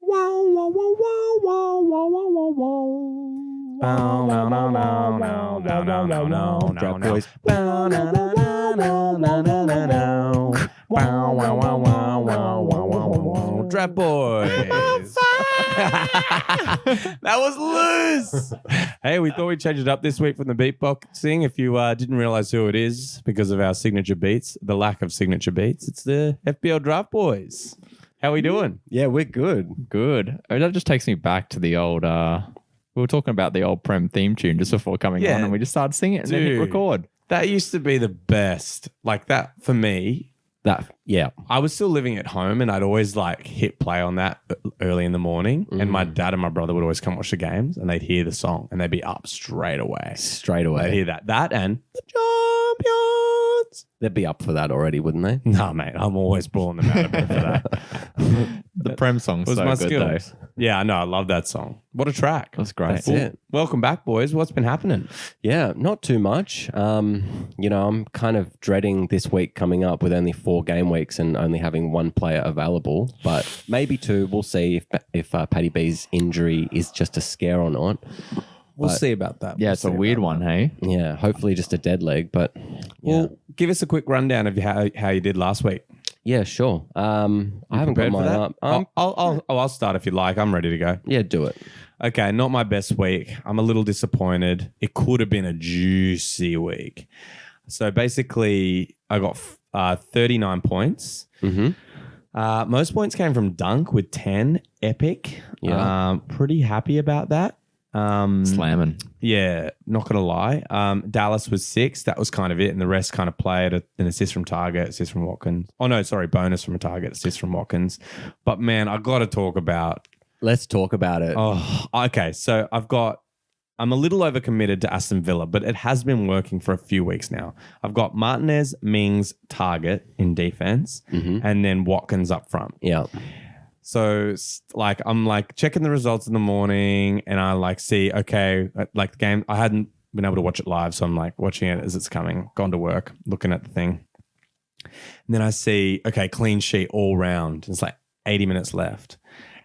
Wow, wow, wow, wow, wow, wow, wow, wow, wow. Bow, no, no, no, no, no, no, no, no, Draft no. Boyz. Bow, no, no, no, no, no, no, no, no. Bow, wow, wow, wow, wow, wow, wow, wow. Draft Boyz. That was loose. Hey, we thought we'd change it up this week from the beatboxing. If you didn't realize who it is because of our signature beats, the lack of signature beats, it's the FBL Draft Boyz. How we doing? Yeah, we're good. Good. Oh, that just takes me back to the old. We were talking about the old Prem theme tune just before coming on, and we just started singing it and then hit record. That used to be the best. Like that for me. Yeah. I was still living at home and I'd always like hit play on that early in the morning. And my dad and my brother would always come watch the games and they'd hear the song and they'd be up straight away. Straight They'd hear away. that and the champions. They'd be up for that already, wouldn't they? No, mate, I'm always balling them out a bit for that. The Prem song's Was so my good skills. though. Yeah, I know. I love that song. What a track. That's great. That's it. Welcome back, boys. What's been happening? Yeah, not too much. I'm kind of dreading this week coming up with only 4 game weeks and only having 1 player available, but maybe 2. We'll see if Paddy B's injury is just a scare or not. We'll see about that. Yeah, it's a weird one, hey? Yeah, hopefully just a dead leg, but yeah. Well, give us a quick rundown of how you did last week. Yeah, sure. I haven't got Prepared for mine that? up. I'll start if you like. I'm ready to go. Yeah, do it. Okay, not my best week. I'm a little disappointed. It could have been a juicy week. So basically, I got 39 points. Mm-hmm. Most points came from Dunk with 10. Epic. Yeah. Pretty happy about that. Slamming. Yeah, not going to lie. Dallas was 6. That was kind of it. And the rest kind of played an assist from target, assist from Watkins. Oh, no, sorry. Bonus from a target, assist from Watkins. But, man, I got to talk about. Let's talk about it. Oh, okay. So I'm a little overcommitted to Aston Villa, but it has been working for a few weeks now. I've got Martinez, Mings, target in defense, and then Watkins up front. Yeah. So like I'm like checking the results in the morning and I like see, okay, like the game, I hadn't been able to watch it live. So I'm like watching it as it's coming, gone to work, looking at the thing. And then I see, okay, clean sheet all round. It's like 80 minutes left.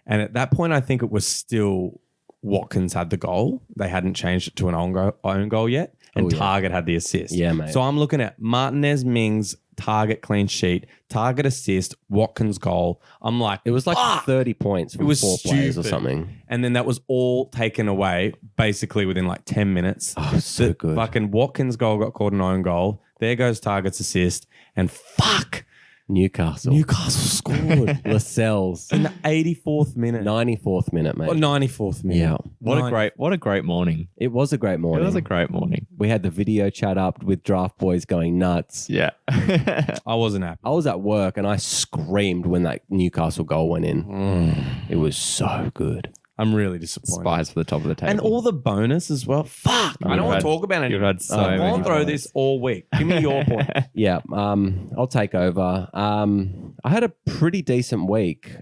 And at that point, I think it was still Watkins had the goal. They hadn't changed it to an own goal yet. And Target had the assist. Yeah, mate. So I'm looking at Martinez, Mings, target clean sheet, target assist, Watkins goal. I'm like, It was like 30 points from 4 players or something. And then that was all taken away basically within like 10 minutes. Oh, so good. Fucking Watkins goal got called an own goal. There goes target's assist. And fuck, Newcastle scored Lascelles in the 84th minute. 94th minute, mate. Or 94th minute. Yeah. What a great morning. It was a great morning. It was a great morning. We had the video chat up with Draft Boyz going nuts. Yeah. I wasn't happy. I was at work and I screamed when that Newcastle goal went in. It was so good. I'm really disappointed. Spies for the top of the table. And all the bonus as well. Fuck. I don't want to talk about it. You've had so I many won't throw points. this all week. Give me your point. Yeah, I'll take over. I had a pretty decent week.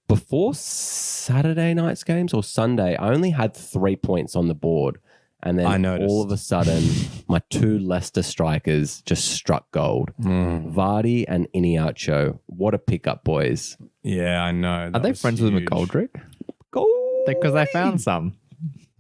Before Saturday night's games or Sunday, I only had 3 points on the board. And then I noticed. all of a sudden, my 2 Leicester strikers just struck gold. Vardy and Iniacho. What a pickup, boys. Yeah, I know. Are That they was friends with huge. McGoldrick? Goal. Because they found some.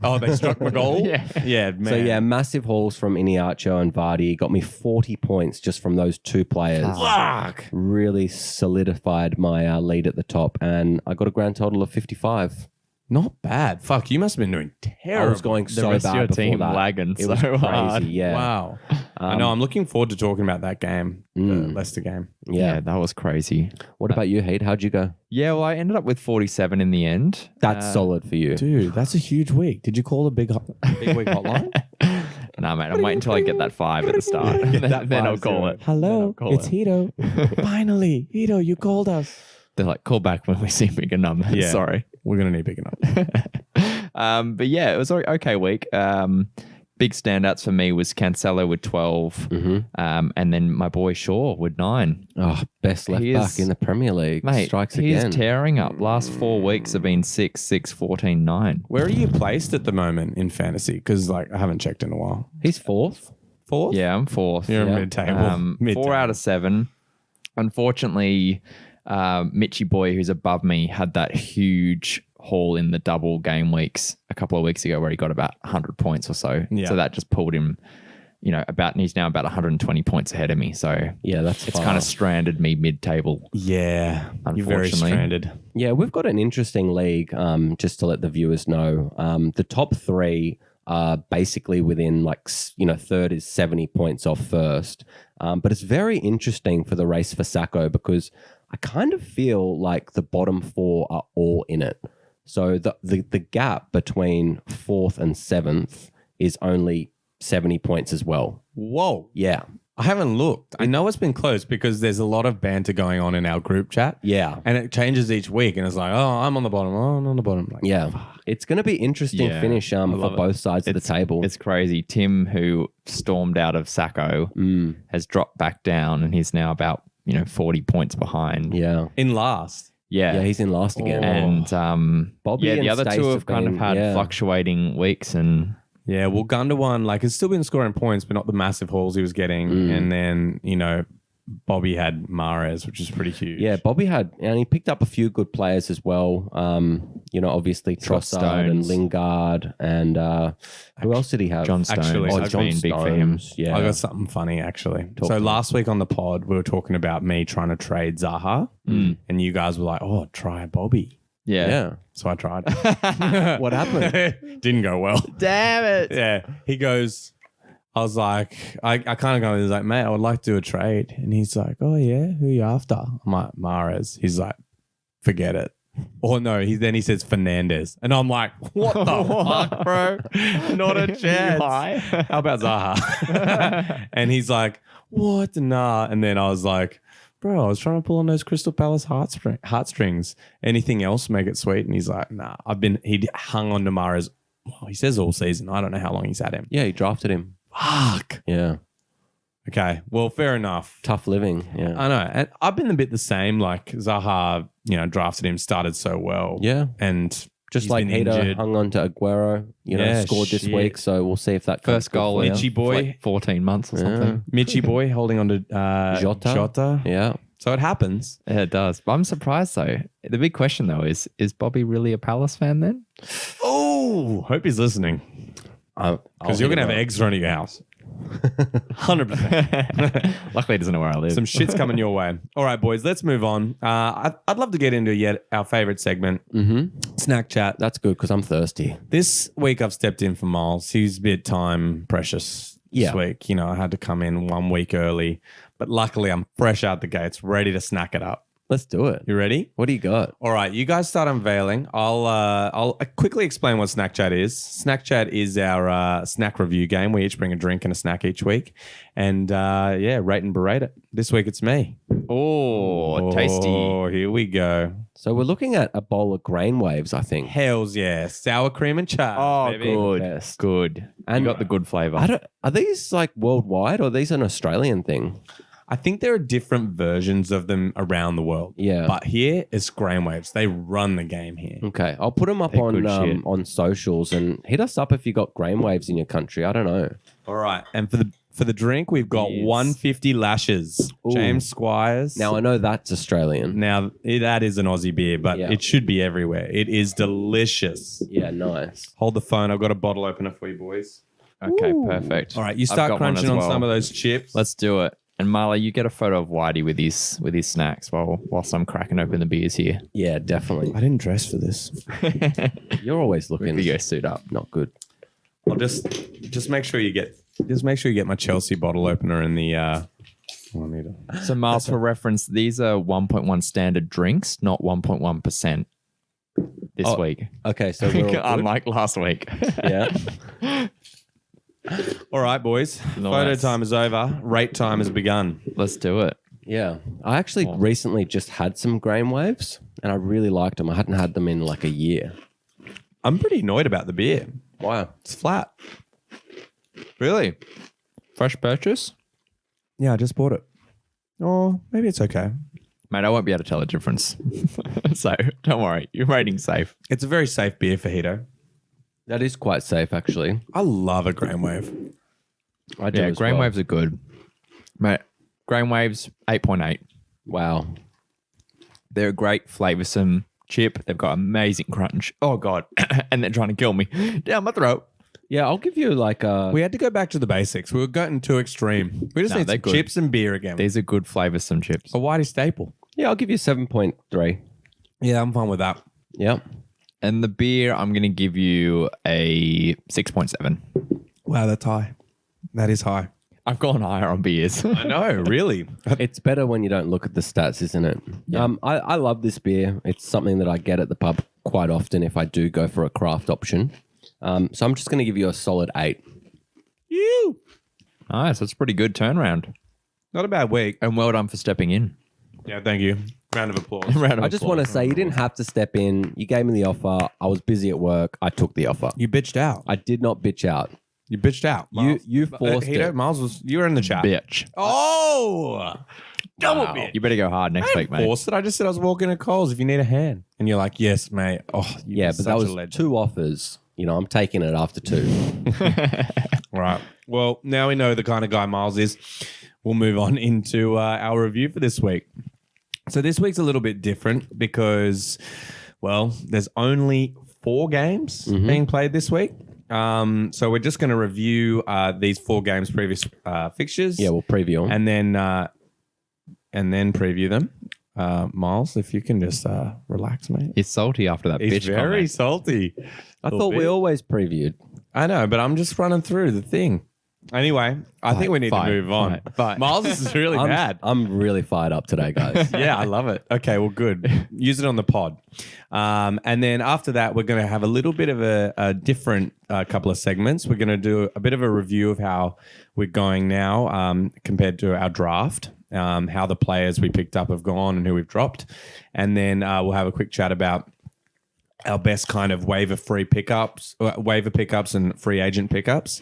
Oh, they struck my goal? Yeah. Yeah, man. So, yeah, massive hauls from Iniacho and Vardy. Got me 40 points just from those 2 players. Fuck. Really solidified my lead at the top. And I got a grand total of 55. Not bad. Fuck, you must have been doing terrible. I was going The so rest of bad your before team that. lagging It was so crazy, hard. yeah. Wow. I know. I'm looking forward to talking about that game, the Leicester game. Yeah. Yeah, that was crazy. What about you, Heath? How'd you go? Yeah, well, I ended up with 47 in the end. That's solid for you. Dude, that's a huge week. Did you call a big week hotline? Nah, mate, I'm waiting until I get that 5 at the start. then I'll call it. Hello, call it's it. Hito. Finally, Hito, you called us. They're like, call back when we see bigger numbers. Yeah. Sorry. We're going to need bigger numbers. But yeah, it was an okay week. Big standouts for me was Cancelo with 12, and then my boy Shaw with 9. Oh, best left He back is- in the Premier League. Mate, Strikes he again. is tearing up. Last 4 weeks have been 6, 6, 14, 9. Where are you placed at the moment in fantasy? Because like I haven't checked in a while. He's 4th. 4th? Yeah, I'm 4th. You're Yeah. mid-table. 4 out of 7. Unfortunately, Mitchy boy, who's above me, had that huge haul in the double game weeks a couple of weeks ago where he got about 100 points or so. Yeah. So that just pulled him, he's now about 120 points ahead of me. So Yeah, it's kind of stranded me mid-table. Yeah. You're very Unfortunately. stranded. Yeah, we've got an interesting league, just to let the viewers know. The top three are basically within third is 70 points off first. But it's very interesting for the race for Sacco because I kind of feel like the bottom four are all in it. So the gap between fourth and seventh is only 70 points as well. Whoa. Yeah. I haven't looked. I know it's been close because there's a lot of banter going on in our group chat. Yeah. And it changes each week. And it's like, oh, I'm on the bottom. Oh, I'm on the bottom. Like, Yeah. It's going to be interesting Yeah, finish for love it. both sides of the table. It's crazy. Tim, who stormed out of Sacco, has dropped back down and he's now about 40 points behind. Yeah. in last. Yeah. He's in last again. And Bobby the and other Stace two have have kind of been- had yeah. fluctuating weeks and Yeah, well, Gundawan, it's still been scoring points, but not the massive hauls he was getting. And then, Bobby had Mahrez, which is pretty huge. Yeah, Bobby and he picked up a few good players as well. Obviously got Trossard and Stones. Lingard and who else did he have? John Stones Actually, has John been big for him. Stones, Yeah. I got something funny, actually. Talk So to me. last week on the pod, we were talking about me trying to trade Zaha. And you guys were like, oh, try Bobby. Yeah. Yeah. So I tried. What happened? Didn't go well. Damn it. Yeah. He goes, I was like, I kind of go, he's like, mate, I would like to do a trade. And he's like, oh, yeah, who are you after? I'm like, Mahrez. He's like, forget it. Or no, then he says Fernandez. And I'm like, what the fuck, bro? Not a chance. How about Zaha? And he's like, what? Nah. And then I was like, bro, I was trying to pull on those Crystal Palace heartstrings. Anything else make it sweet? And he's like, nah. He hung on to Mahrez. Well, he says all season. I don't know how long he's had him. Yeah, he drafted him. Fuck. Yeah. Okay. Well, fair enough. Tough living. Yeah. I know. And I've been a bit the same. Like Zaha, drafted him, started so well. Yeah. And Just he's like been Hito injured. hung on to Aguero, Yeah, scored this shit. week. So we'll see if that comes First good goal for you. in Mitchy boy. like 14 months or something. Mitchy boy holding on to Jota. Yeah. So it happens. Yeah, it does. But I'm surprised though. The big question though is Bobby really a Palace fan then? Oh, hope he's listening. Because you're going to have eggs thrown at your house. 100%. Luckily he doesn't know where I live. Some shit's coming your way. All right, boys, let's move on. I'd love to get into yet our favorite segment, Snack Chat. That's good because I'm thirsty. This week I've stepped in for Miles. He's a bit time precious this Yeah. week. I had to come in 1 week early, but luckily I'm fresh out the gates, ready to snack it up. Let's do it. You ready? What do you got? All right, you guys start unveiling. I'll quickly explain what Snack Chat is. Snack Chat is our snack review game. We each bring a drink and a snack each week, and rate and berate it. This week it's me. Oh, tasty. Oh, here we go. So we're looking at a bowl of grain waves, I think. Hells yeah, sour cream and chard. Oh, baby. good. Best. Good. And You got the good flavor. Are these like worldwide or are these an Australian thing? I think there are different versions of them around the world. Yeah. But here it's grain waves. They run the game here. Okay, I'll put them up They're good shit. on socials and hit us up if you got grain waves in your country. I don't know. All right, and for the drink we've got Yes. 150 lashes. Ooh. James Squires. Now I know that's Australian. Now, that is an Aussie beer, but Yeah. it should be everywhere. It is delicious. Yeah, nice. Hold the phone. I've got a bottle opener for you, boys. Okay, Ooh. perfect. All right, you I've start got one crunching as on well. some of those chips. Let's do it. And Mylo, you get a photo of Whitey with his snacks whilst I'm cracking open the beers here. Yeah, definitely. I didn't dress for this. You're always looking You go suit up. not good. I'll just make sure you get my Chelsea bottle opener in the. I need a- So, Miles, for reference, these are 1.1 standard drinks, not 1.1% this Oh, week. Okay, so we're all good. Unlike last week. Yeah. All right, boys. Nice. Photo time is over. Rate time has begun. Let's do it. Yeah. I actually recently just had some grain waves and I really liked them. I hadn't had them in like a year. I'm pretty annoyed about the beer. Wow. It's flat. Really? Fresh purchase? Yeah, I just bought it. Oh, maybe it's okay. Mate, I won't be able to tell the difference. So, don't worry. Your rating's safe. It's a very safe beer for Hito. That is quite safe actually. I love a grain wave. I do Yeah, as grain well. waves are good. Mate, grain waves, 8.8. Wow. They're a great flavoursome chip. They've got amazing crunch. Oh, God. And they're trying to kill me down my throat. Yeah, I'll give you like a... We had to go back to the basics. We were getting too extreme. We just need they're some good. chips and beer again. These are good flavoursome chips. A Whitey staple. Yeah, I'll give you 7.3. Yeah, I'm fine with that. Yep. And the beer, I'm going to give you a 6.7. Wow, that's high. That is high. I've gone higher on beers. I know, really. It's better when you don't look at the stats, isn't it? Yeah. I love this beer. It's something that I get at the pub quite often if I do go for a craft option. So I'm just going to give you a solid 8. You. Nice. That's a pretty good turnaround. Not a bad week. And well done for stepping in. Yeah, thank you. Round of applause. I just want to say you didn't have to step in. You gave me the offer. I was busy at work. I took the offer. You bitched out. I did not bitch out. You bitched out. You forced it. Miles you were in the chat. Bitch. Oh, double Wow. bitch. You better go hard next week, mate. Forced it. I just said I was walking to Coles if you need a hand, and you're like, yes, mate. Oh, Yeah, but that was 2 offers. You know, I'm taking it after 2. Right. Well, now we know the kind of guy Miles is. We'll move on into our review for this week. So this week's a little bit different because, well, there's only 4 games being played this week. So we're just going to review these 4 games' previous fixtures. Yeah, we'll preview them. and then preview them. Miles, if you can just relax, mate. He's salty after that He's bitch very comment. salty. I thought we always previewed. I know, but I'm just running through the thing. Anyway, I think we need to move on. Fight. Miles, this is really bad. I'm really fired up today, guys. Yeah, I love it. Okay, well, good. Use it on the pod. And then after that, we're going to have a little bit of a different couple of segments. We're going to do a bit of a review of how we're going now compared to our draft, how the players we picked up have gone and who we've dropped. And then we'll have a quick chat about our best kind of waiver pickups and free agent pickups.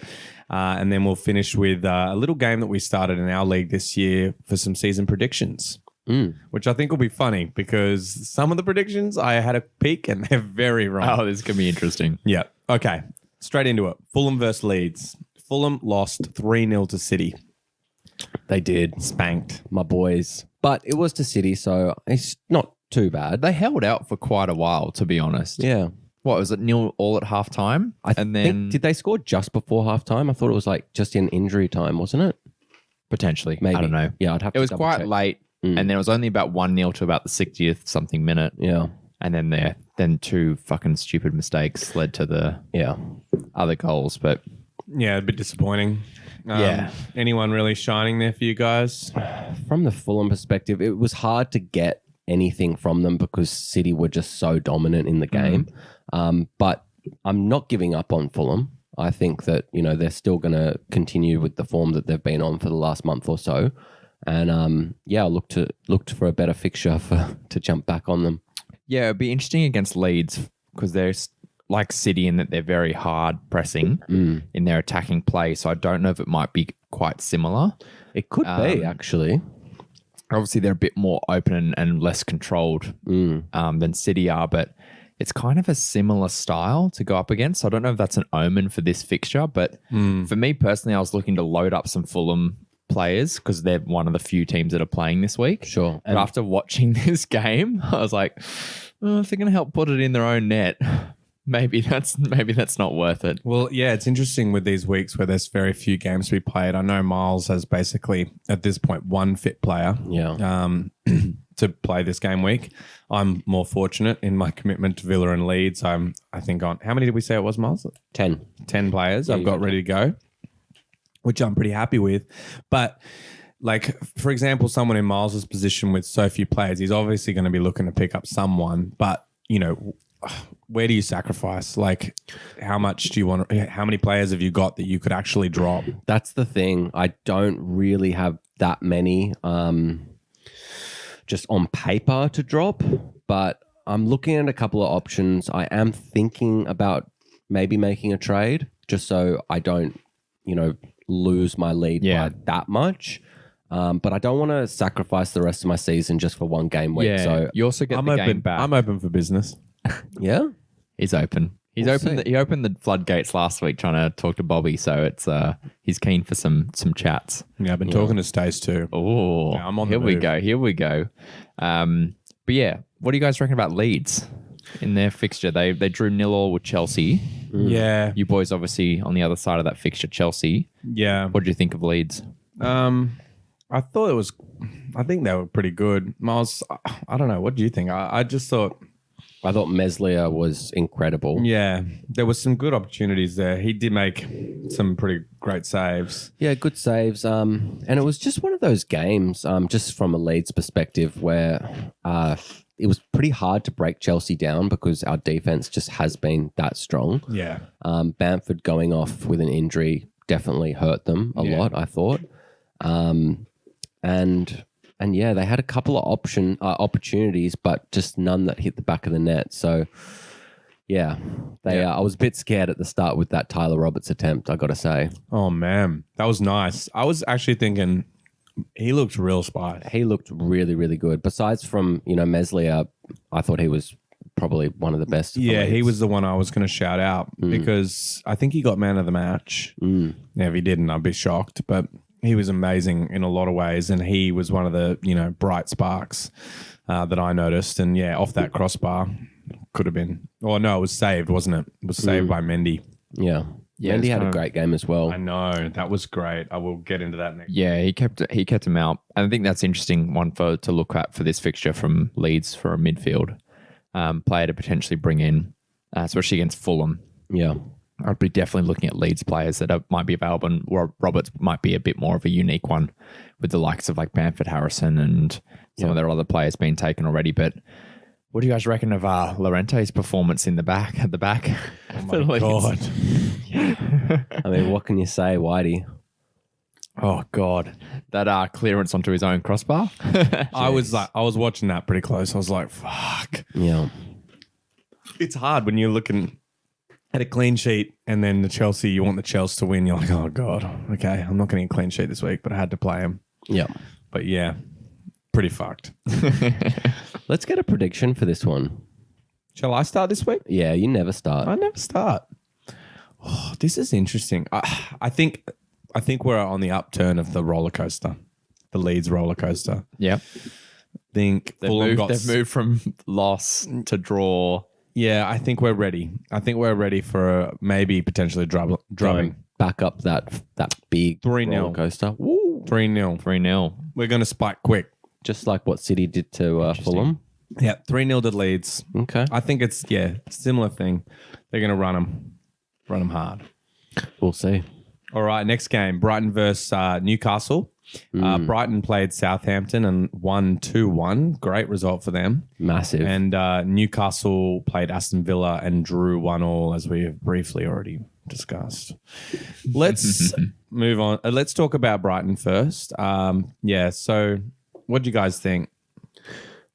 And then we'll finish with a little game that we started in our league this year for some season predictions, which I think will be funny because some of the predictions I had a peek and they're very wrong. Oh, this is going to be interesting. Yeah. Okay. Straight into it. Fulham versus Leeds. Fulham lost 3-0 to City. They did. Spanked. My boys. But it was to City, so it's not too bad. They held out for quite a while, to be honest. Yeah. What, was it 0 all at halftime? Did they score just before halftime? I thought it was like just in injury time, wasn't it? Potentially. Maybe. I don't know. Yeah, I'd have to It was double quite check. late, and then it was only about 1-0 to about the 60th something minute. Yeah. And then 2 fucking stupid mistakes led to the other goals. But Yeah, a bit disappointing. Yeah. Anyone really shining there for you guys? From the Fulham perspective, it was hard to get anything from them because City were just so dominant in the game. But I'm not giving up on Fulham. I think that, you know, they're still going to continue with the form that they've been on for the last month or so. And I looked for a better fixture to jump back on them. yeah, it'd be interesting against Leeds because they're like City in that they're very hard pressing in their attacking play. So I don't know if it might be quite similar. It could be, actually. Obviously, they're a bit more open and less controlled than City are, but it's kind of a similar style to go up against. So I don't know if that's an omen for this fixture, but for me personally, I was looking to load up some Fulham players because they're one of the few teams that are playing this week. Sure. But after watching this game, I was like, oh, if they're going to help put it in their own net, maybe that's not worth it. Well, yeah, it's interesting with these weeks where there's very few games to be played. I know Miles has basically, at this point, one fit player to play this game week. I'm more fortunate in my commitment to Villa and Leeds. I think on, how many did we say it was, Miles? 10. 10 players I've got ready to go, which I'm pretty happy with. But like, for example, someone in Miles's position with so few players, he's obviously going to be looking to pick up someone, but, you know, where do you sacrifice? Like, how much do you want? How many players have you got that you could actually drop? That's the thing. I don't really have that many just on paper to drop, but I'm looking at a couple of options. I am thinking about maybe making a trade just so I don't, you know, lose my lead by that much. But I don't want to sacrifice the rest of my season just for one game week. Yeah, So you also get the game back. I'm open for business. yeah. He's open. He opened the floodgates last week trying to talk to Bobby, so it's he's keen for some chats. Yeah, I've been talking to Stace too. Oh, Yeah, I'm on the here we move. go. Here we go. But yeah, what do you guys reckon about Leeds in their fixture? They drew 0-0 with Chelsea. Yeah. You boys obviously on the other side of that fixture, Chelsea. Yeah. What did you think of Leeds? I thought it was, I think they were pretty good. Miles, I don't know. What do you think? I just thought, I thought Meslier was incredible. yeah, there was some good opportunities there. He did make some pretty great saves. Yeah, good saves. And it was just one of those games, just from a Leeds perspective, where it was pretty hard to break Chelsea down because our defense just has been that strong. Yeah. Bamford going off with an injury definitely hurt them a lot, I thought. And yeah, they had a couple of opportunities, but just none that hit the back of the net. So yeah, I was a bit scared at the start with that Tyler Roberts attempt, I got to say. Oh, man. That was nice. I was actually thinking he looked real spy. He looked really, really good. Besides from, Meslier, I thought he was probably one of the best. Yeah, he was the one I was going to shout out because I think he got man of the match. Yeah, if he didn't, I'd be shocked. But he was amazing in a lot of ways, and he was one of the bright sparks that I noticed. And yeah, off that crossbar, could have been. Oh no, it was saved, wasn't it? It was saved by Mendy. Yeah. Mendy had a great game as well. I know, that was great. I will get into that next. Yeah, he kept him out. And I think that's an interesting one to look at for this fixture from Leeds for a midfield player to potentially bring in, especially against Fulham. Yeah. I'd be definitely looking at Leeds players that might be available, and Roberts might be a bit more of a unique one with the likes of like Bamford, Harrison, and some of their other players being taken already. But what do you guys reckon of Llorente's performance at the back? Oh my God. I mean, what can you say, Whitey? Oh God, that clearance onto his own crossbar. I was watching that pretty close. I was like, fuck. Yeah. It's hard when you're looking at a clean sheet and then you want the Chelsea to win. You're like, oh God, okay, I'm not getting a clean sheet this week, but I had to play him. Yeah. But yeah, pretty fucked. Let's get a prediction for this one. Shall I start this week? Yeah, you never start. I never start. Oh, this is interesting. I think we're on the upturn of the roller coaster, the Leeds roller coaster. Yep. They've moved from loss to draw. Yeah, I think we're ready. I think we're ready for maybe potentially drubbing. Back up that big 3-0 roller coaster. Woo. 3-0. 3-0. We're going to spike quick. Just like what City did to Fulham. Yeah, 3-0 to Leeds. Okay. I think it's similar thing. They're going to run them hard. We'll see. All right, next game, Brighton versus Newcastle. Brighton played Southampton and won 2-1. Great result for them. Massive. And Newcastle played Aston Villa and drew 1-1, as we have briefly already discussed. Let's move on. Let's talk about Brighton first. So what do you guys think?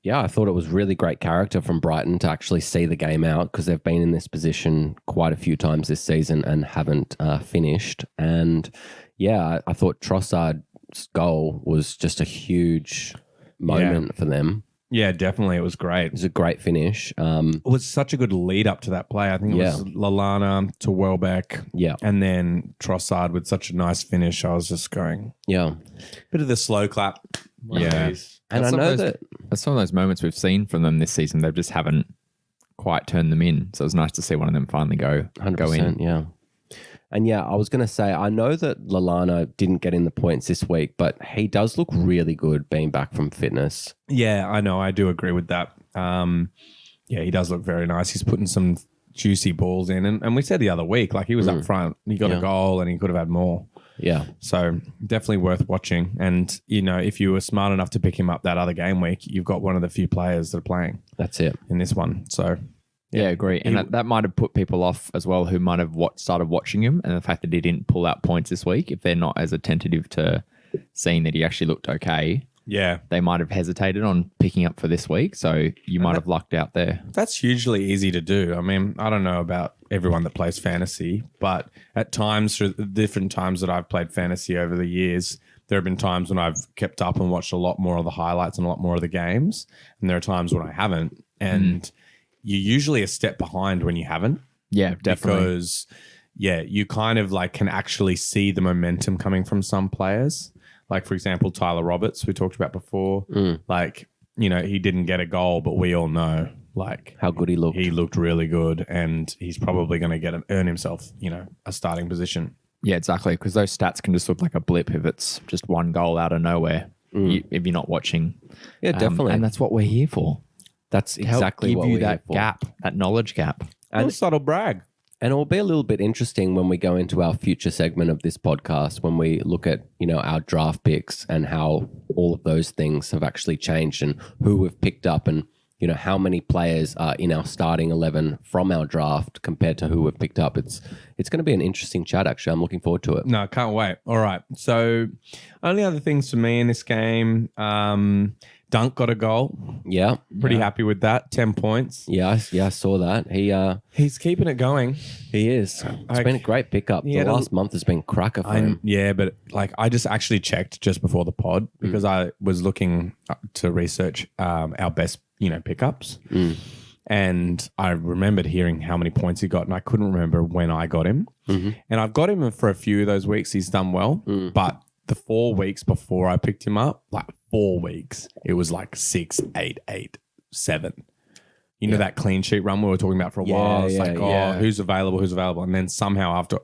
Yeah, I thought it was really great character from Brighton to actually see the game out because they've been in this position quite a few times this season and haven't finished. And yeah, I thought Trossard's goal was just a huge moment for them. Yeah, definitely. It was great. It was a great finish. It was such a good lead up to that play. I think it was Lallana to Welbeck. Yeah. And then Trossard with such a nice finish. I was just going, bit of the slow clap. And I know that that's some of those moments we've seen from them this season. They just haven't quite turned them in. So it was nice to see one of them finally go in. Yeah. And yeah, I was going to say, I know that Lallana didn't get in the points this week, but he does look really good being back from fitness. Yeah, I know. I do agree with that. He does look very nice. He's putting some juicy balls in. And we said the other week, like he was up front. He got a goal and he could have had more. Yeah. So definitely worth watching. And, if you were smart enough to pick him up that other game week, you've got one of the few players that are playing. That's it. In this one. So... Yeah, agree. And that might have put people off as well who might have started watching him, and the fact that he didn't pull out points this week, if they're not as attentive to seeing that he actually looked okay, they might have hesitated on picking up for this week. So you might have lucked out there. That's hugely easy to do. I mean, I don't know about everyone that plays fantasy, but at times, through the different times that I've played fantasy over the years, there have been times when I've kept up and watched a lot more of the highlights and a lot more of the games. And there are times when I haven't. And you're usually a step behind when you haven't. Yeah, definitely. Because, you kind of like can actually see the momentum coming from some players. Like, for example, Tyler Roberts, we talked about before. Like, he didn't get a goal, but we all know like How good he looked. He looked really good, and he's probably going to earn himself, a starting position. Yeah, exactly. Because those stats can just look like a blip if it's just one goal out of nowhere. If you're not watching. Yeah, definitely. And that's what we're here for. That's exactly what give you we're here that for. gap, that knowledge gap. And a subtle brag. And it will be a little bit interesting when we go into our future segment of this podcast, when we look at, our draft picks and how all of those things have actually changed and who we've picked up and, how many players are in our starting 11 from our draft compared to who we've picked up. It's going to be an interesting chat, actually. I'm looking forward to it. No, can't wait. All right. So only other things for me in this game, Dunk got a goal. Yeah. Pretty happy with that. 10 points. Yeah, I saw that. He's keeping it going. He is. It's been a great pickup. The last month has been cracker for him. Yeah, but I just actually checked just before the pod because I was looking to research our best, pickups. And I remembered hearing how many points he got, and I couldn't remember when I got him. And I've got him for a few of those weeks. He's done well, but the 4 weeks before I picked him up, 4 weeks, it was 6, 8, 8, 7. That clean sheet run we were talking about for a while. It's who's available? And then somehow after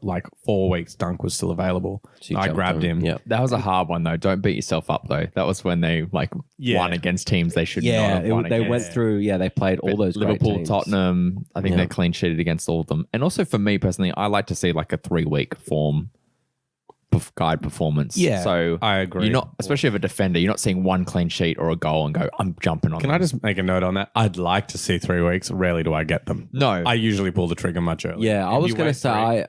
4 weeks, Dunk was still available. So I grabbed him. Yeah. That was a hard one, though. Don't beat yourself up, though. That was when they won against teams they should not have won they against. went through, they played all those great Liverpool, teams. Tottenham, I think they clean sheeted against all of them. And also for me personally, I like to see a 3-week form guide performance. Yeah, so I agree. You're not, especially if a defender, you're not seeing one clean sheet or a goal and go, I'm jumping on. Can I just make a note on that? I'd like to see 3 weeks. Rarely do I get them. No, I usually pull the trigger much earlier. Yeah, I was going to say,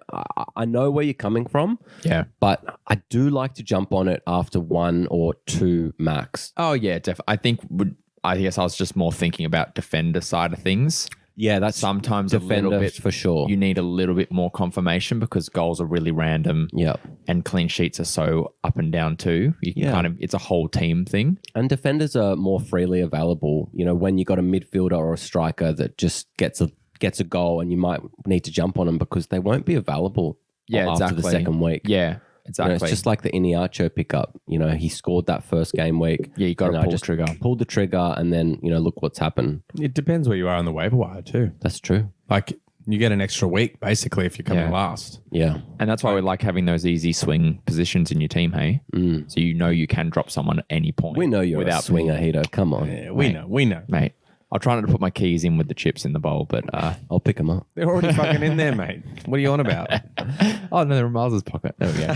I know where you're coming from. Yeah, but I do like to jump on it after 1 or 2 max. Oh yeah, definitely. I guess I was just more thinking about defender side of things. Yeah, that's sometimes a little bit for sure. You need a little bit more confirmation because goals are really random. Yep. And clean sheets are so up and down too. You can it's a whole team thing. And defenders are more freely available. When you got a midfielder or a striker that just gets a goal, and you might need to jump on them because they won't be available. After the second week. Yeah. Exactly. It's just like the Iniacho pickup. He scored that first game week. Yeah, you got to pull the trigger. Pulled the trigger, and then, look what's happened. It depends where you are on the waiver wire too. That's true. You get an extra week, basically, if you're coming last. Yeah. And that's why we like having those easy swing positions in your team, hey? So you can drop someone at any point. We know you're a swinger, Hito. Come on. Yeah, we know. Mate, I'll try not to put my keys in with the chips in the bowl, but... I'll pick them up. They're already fucking in there, mate. What are you on about? Oh, no, they're in Miles's pocket. There we go.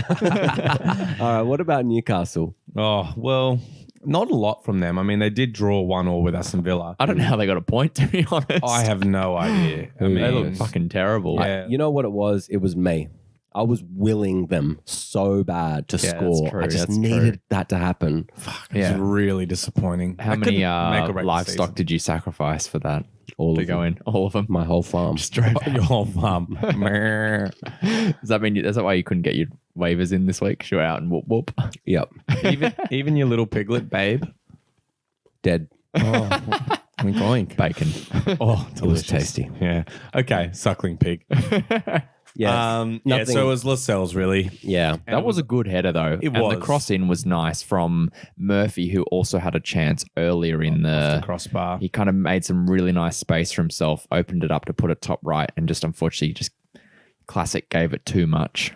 All right, what about Newcastle? Oh, well, not a lot from them. I mean, they did draw 1-1 with Aston Villa. I don't know how they got a point, to be honest. I have no idea. They look fucking terrible. Yeah. You know what it was? It was me. I was willing them so bad to score. That's true. I just needed that to happen. It's really disappointing. How many livestock did you sacrifice for that? All to of go them. in? All of them? My whole farm. Straight Your whole farm. Does that mean that's why you couldn't get your waivers in this week? Show out and whoop whoop. Yep. even your little piglet, babe. Dead. Oh, oink. Bacon. Oh, It was tasty. Yeah. Okay, suckling pig. Yeah. So it was Lascelles, really. Yeah. That was a good header, though. It and was. the cross in was nice from Murphy, who also had a chance earlier in The crossbar. He kind of made some really nice space for himself, opened it up to put it top right, and just unfortunately, classic gave it too much.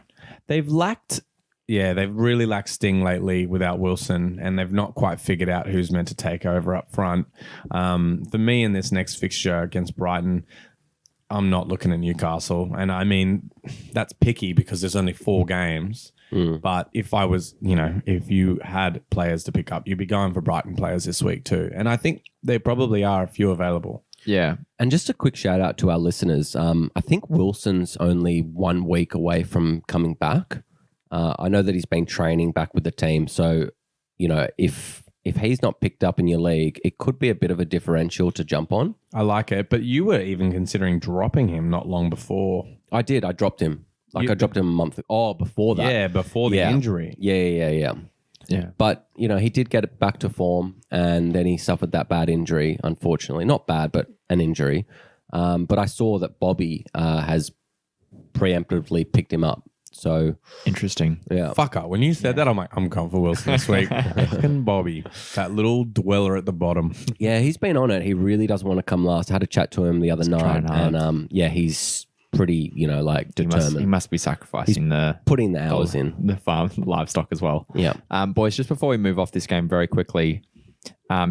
They've really lacked sting lately without Wilson, and they've not quite figured out who's meant to take over up front. For me, in this next fixture against Brighton, I'm not looking at Newcastle. And I mean, that's picky because there's only 4 games. But if I was, if you had players to pick up, you'd be going for Brighton players this week too. And I think there probably are a few available. Yeah. And just a quick shout out to our listeners. I think Wilson's only 1 week away from coming back. I know that he's been training back with the team. So, if he's not picked up in your league, it could be a bit of a differential to jump on. I like it. But you were even considering dropping him not long before. I did. I dropped him. I dropped him a month. Oh, before that. Yeah, before the injury. Yeah. But, he did get it back to form, and then he suffered that bad injury, unfortunately. Not bad, but an injury. But I saw that Bobby has preemptively picked him up. So Interesting. yeah, Fucker. When you said that, I'm like, I'm going for Wilson this week. Fucking Bobby. That little dweller at the bottom. yeah, he's been on it. He really doesn't want to come last. I had a chat to him the other night, trying hard. and yeah, he's pretty, like determined. He must be sacrificing Putting the hours in. the farm livestock as well. Yeah. Boys, just before we move off this game very quickly,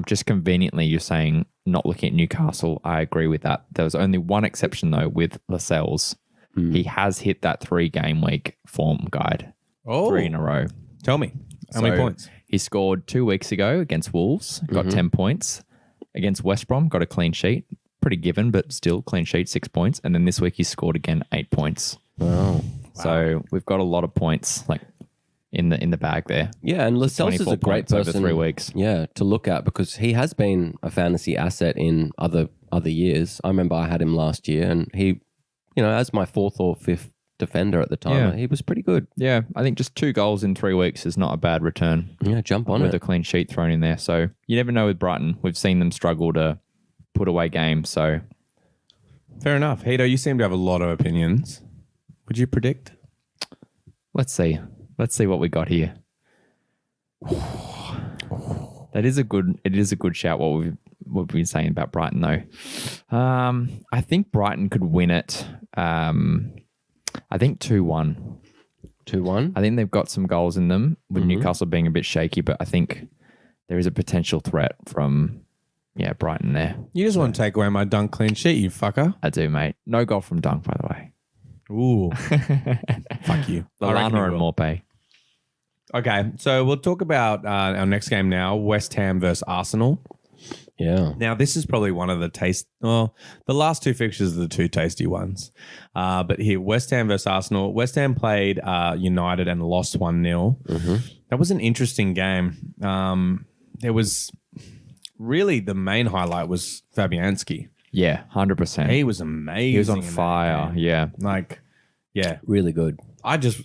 just conveniently, you're saying not looking at Newcastle. I agree with that. There was only one exception though with Lascelles. He has hit that 3-game week form guide 3 in a row. Tell me. How many points? He scored 2 weeks ago against Wolves, got 10 points. Against West Brom, got a clean sheet. Pretty given, but still clean sheet, 6 points. And then this week he scored again 8 points. Wow. So we've got a lot of points like in the bag there. Yeah, and Lascelles is a great points over person 3 weeks. Yeah, to look at because he has been a fantasy asset in other years. I remember I had him last year, and he, as my 4th or 5th defender at the time, he was pretty good. Yeah, I think just 2 goals in 3 weeks is not a bad return. Yeah, jump on with it. a clean sheet thrown in there. So you never know with Brighton. We've seen them struggle to put away games. So Fair enough. Hito, you seem to have a lot of opinions. Would you predict? let's see. Let's see what we got here. It is a good shout what we've been saying about Brighton though. I think Brighton could win it. I think 2-1. 2-1. I think they've got some goals in them with Newcastle being a bit shaky, but I think there is a potential threat from Brighton there. You just want to take away my dunk clean sheet, you fucker. I do, mate. No goal from Dunk, by the way. Ooh. Fuck you. I reckon Lallana he and will. Morpay. Okay, so we'll talk about our next game now, West Ham versus Arsenal. Yeah. Now, this is probably one of the last 2 fixtures are the 2 tasty ones. But here, West Ham versus Arsenal. West Ham played United and lost 1-0. That was an interesting game. There was really the main highlight was Fabianski. Yeah, 100%. He was amazing. He was on in that fire. game. Yeah. Really good.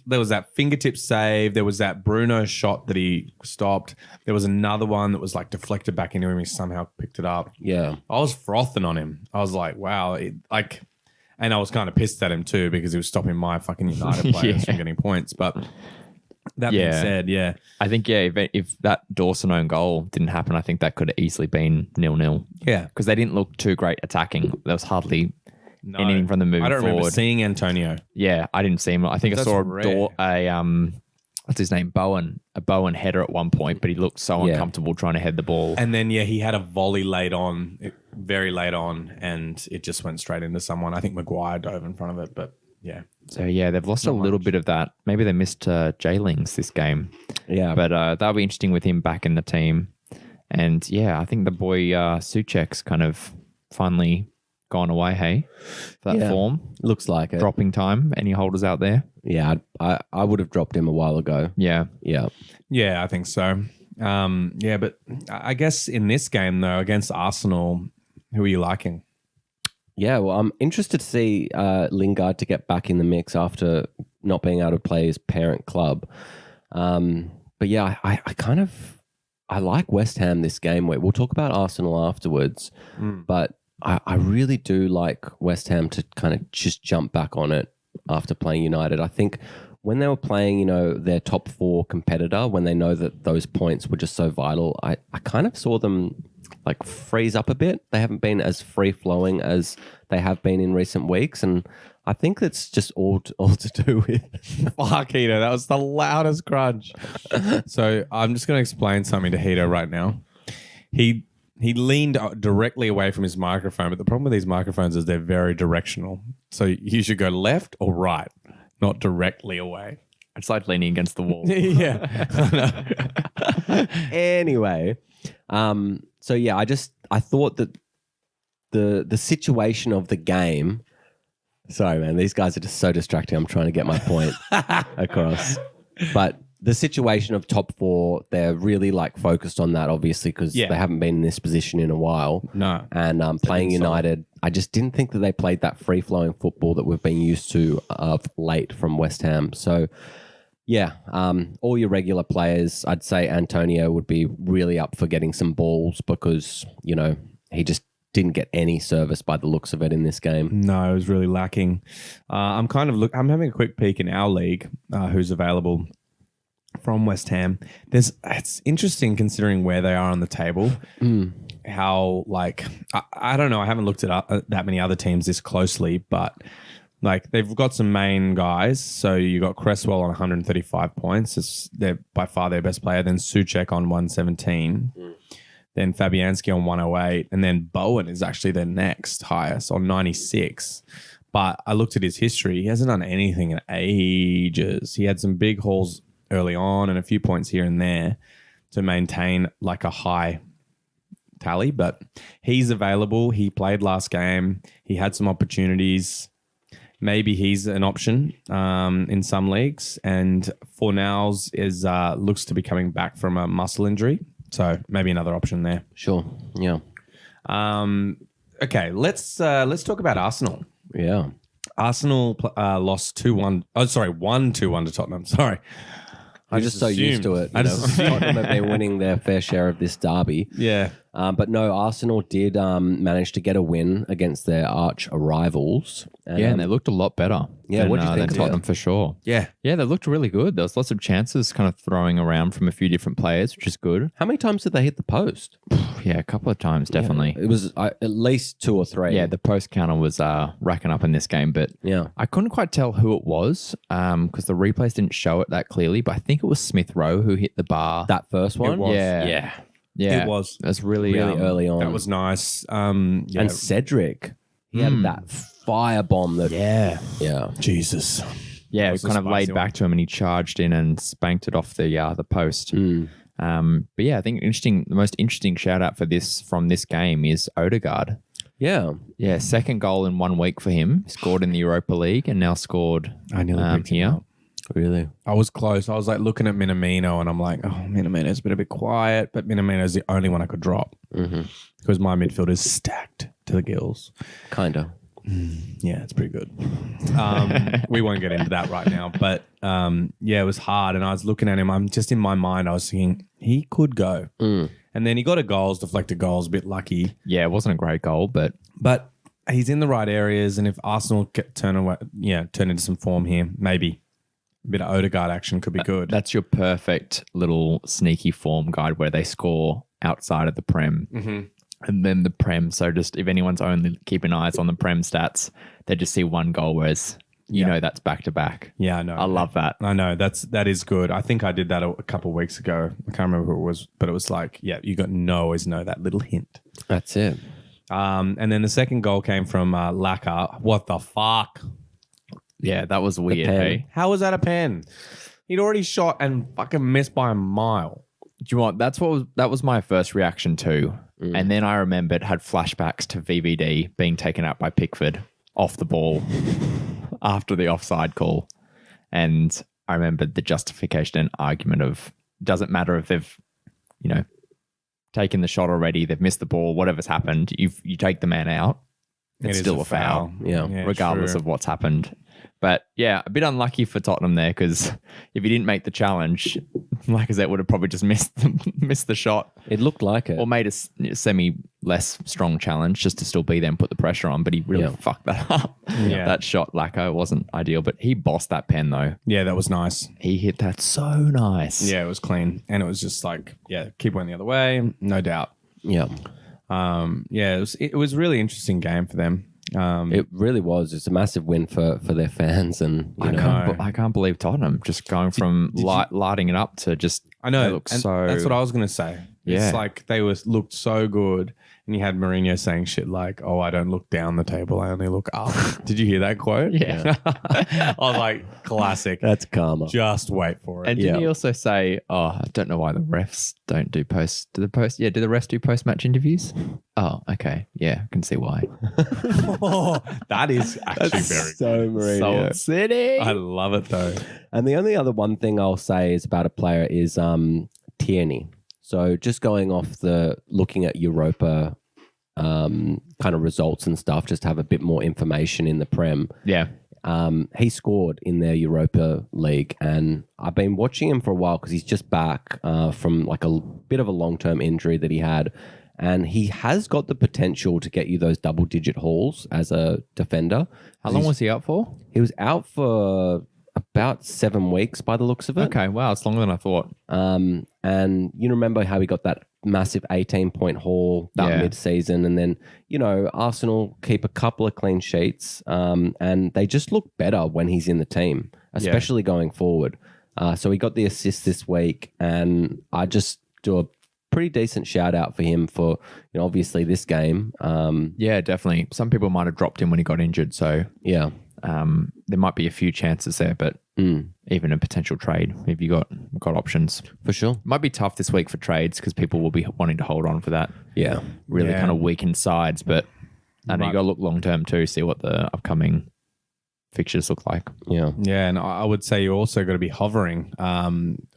There was that fingertip save. There was that Bruno shot that he stopped. There was another one that was like deflected back into him. He somehow picked it up. Yeah. I was frothing on him. I was like, wow. And I was kind of pissed at him too because he was stopping my fucking United players from getting points. But that being said, yeah. I think, if that Dawson own goal didn't happen, I think that could have easily been 0-0. Yeah. Because they didn't look too great attacking. There was hardly anything from the moving I don't remember forward. seeing Antonio. Yeah, I didn't see him. I think I That's saw rare. what's his name? A Bowen header at one point, but he looked so uncomfortable trying to head the ball. And then, he had a volley very late on, and it just went straight into someone. I think Maguire dove in front of it, but yeah. So, they've lost a little bit of that. Maybe they missed J-Lings this game. Yeah. But that'll be interesting with him back in the team. And, I think the boy Souček's kind of finally gone away, hey? For that form. Looks like it. Dropping time. Any holders out there? Yeah, I would have dropped him a while ago. Yeah. Yeah. Yeah, I think so. But I guess in this game, though, against Arsenal, who are you liking? Yeah, well, I'm interested to see Lingard to get back in the mix after not being able to play his parent club. But yeah, I like West Ham this game. We'll talk about Arsenal afterwards, but I really do like West Ham to kind of just jump back on it after playing United. I think when they were playing, their top 4 competitor, when they know that those points were just so vital, I kind of saw them like freeze up a bit. They haven't been as free flowing as they have been in recent weeks, and I think that's just all to do with. Fuck, Hito, that was the loudest crunch. So I'm just going to explain something to Hito right now. He leaned directly away from his microphone, but the problem with these microphones is they're very directional. So you should go left or right, not directly away. It's like leaning against the wall. Yeah. Anyway, so yeah, I thought that the situation of the game. Sorry, man, these guys are just so distracting. I'm trying to get my point across, but the situation of top 4, they're really like focused on that, obviously, because they haven't been in this position in a while. No. And playing United, I just didn't think that they played that free-flowing football that we've been used to of late from West Ham. So, yeah, all your regular players, I'd say Antonio would be really up for getting some balls because, he just didn't get any service by the looks of it in this game. No, it was really lacking. I'm having a quick peek in our league, who's available from West Ham. It's interesting considering where they are on the table. How I don't know. I haven't looked at that many other teams this closely, but like they've got some main guys. So you got Cresswell on 135 points. They're by far their best player. Then Souček on 117. Then Fabianski on 108. And then Bowen is actually their next highest on 96. But I looked at his history. He hasn't done anything in ages. He had some big hauls early on and a few points here and there to maintain like a high tally. But he's available. He played last game. He had some opportunities. Maybe he's an option in some leagues. And Fornals looks to be coming back from a muscle injury. So maybe another option there. Sure. Yeah. Okay, let's talk about Arsenal. Yeah. Arsenal lost 2-1. Oh, sorry, 1-2-1 to Tottenham. Sorry. I'm just so used to it. Tottenham have been winning their fair share of this derby. Yeah. But no, Arsenal did manage to get a win against their arch rivals. And they looked a lot better. Yeah, what do you think than of Tottenham for sure. Yeah. Yeah, they looked really good. There was lots of chances kind of throwing around from a few different players, which is good. How many times did they hit the post? Yeah, a couple of times, definitely. It was at least 2 or 3. Yeah, the post counter was racking up in this game, but Yeah. I couldn't quite tell who it was because the replays didn't show it that clearly, but I think it was Smith Rowe who hit the bar. That first one? was. Yeah. Yeah. It was. That's really Early on. That was nice. Yeah. And Cedric, he had that firebomb that... Yeah. Jesus. Yeah, That it was a kind of spicy laid one. back to him and he charged in and spanked it off the post. But yeah, I think the most interesting shout out from this game is Odegaard. Yeah. Yeah, second goal in 1 week for him. Scored in the Europa League and now scored I nearly picked him here. up. Really? I was close. I was like looking at Minamino and I'm like, oh, Minamino's been a bit quiet, but Minamino's the only one I could drop because my midfield is stacked to the gills. Kind of. Yeah, it's pretty good. We won't get into that right now, but yeah, it was hard. And I was looking at him. I'm just in my mind, I was thinking he could go. And then he got deflected goals, a bit lucky. Yeah, it wasn't a great goal, but he's in the right areas. And if Arsenal turn into some form here, maybe a bit of Odegaard action could be good. that's your perfect little sneaky form guide where they score outside of the Prem. And then the Prem, so just if anyone's only keeping eyes on the Prem stats, they just see 1 goal, whereas you know that's back to back. Yeah, I know. I love that. I know that is good. I think I did that a couple of weeks ago. I can't remember who it was, but it was like, yeah, you always know that little hint. That's it. And then the second goal came from Laka. What the fuck? Yeah, that was weird. pen. Hey? How was that a pen? He'd already shot and fucking missed by a mile. Do you want? That was my first reaction too. And then I remembered had flashbacks to VVD being taken out by Pickford off the ball after the offside call, and I remembered the justification and argument of doesn't matter if they've taken the shot already, they've missed the ball, whatever's happened, you take the man out, it's still a foul. Yeah, regardless true. of what's happened. But yeah, a bit unlucky for Tottenham there because if he didn't make the challenge, Lacazette would have probably just missed the shot It looked like it. or made a semi less strong challenge just to still be there and put the pressure on. But he really fucked that up. Yeah. That shot, Lacko, wasn't ideal, but he bossed that pen though. Yeah, that was nice. He hit that so nice. Yeah, it was clean. And it was just like, yeah, keep going the other way, no doubt. Yeah. Yeah, it was a really interesting game for them. It really was. It's a massive win for their fans. And I can't believe Tottenham just going from lighting it up to just. I know. They look and so. that's what I was going to say. Yeah. It's like they looked so good. And you had Mourinho saying shit like, oh, I don't look down the table. I only look up. Did you hear that quote? Yeah. I was like, classic. That's karma. Just wait for it. And didn't he also say, oh, I don't know why the refs don't do post. Do the refs do post-match interviews? Oh, okay. Yeah, I can see why. That is actually very so Mourinho. Salt City. I love it though. And the only other one thing I'll say is about a player is Tierney. So just going off looking at Europa kind of results and stuff, just to have a bit more information in the Prem. Yeah. He scored in their Europa League, and I've been watching him for a while because he's just back from like a bit of a long-term injury that he had. And he has got the potential to get you those double-digit hauls as a defender. How long was he out for? He was out for about 7 weeks by the looks of it. Okay, wow, it's longer than I thought. And you remember how he got that massive 18-point haul that mid-season, and then, Arsenal keep a couple of clean sheets, and they just look better when he's in the team, especially going forward. So he got the assist this week, and I just do a pretty decent shout out for him for, obviously this game. Yeah, definitely. Some people might have dropped him when he got injured, so yeah. There might be a few chances there, but even a potential trade if you got options. For sure. Might be tough this week for trades because people will be wanting to hold on for that. Yeah. Really kind of weakened sides, but I know you got to look long term too, see what the upcoming fixtures look like. Yeah. Yeah, and I would say you also got to be hovering,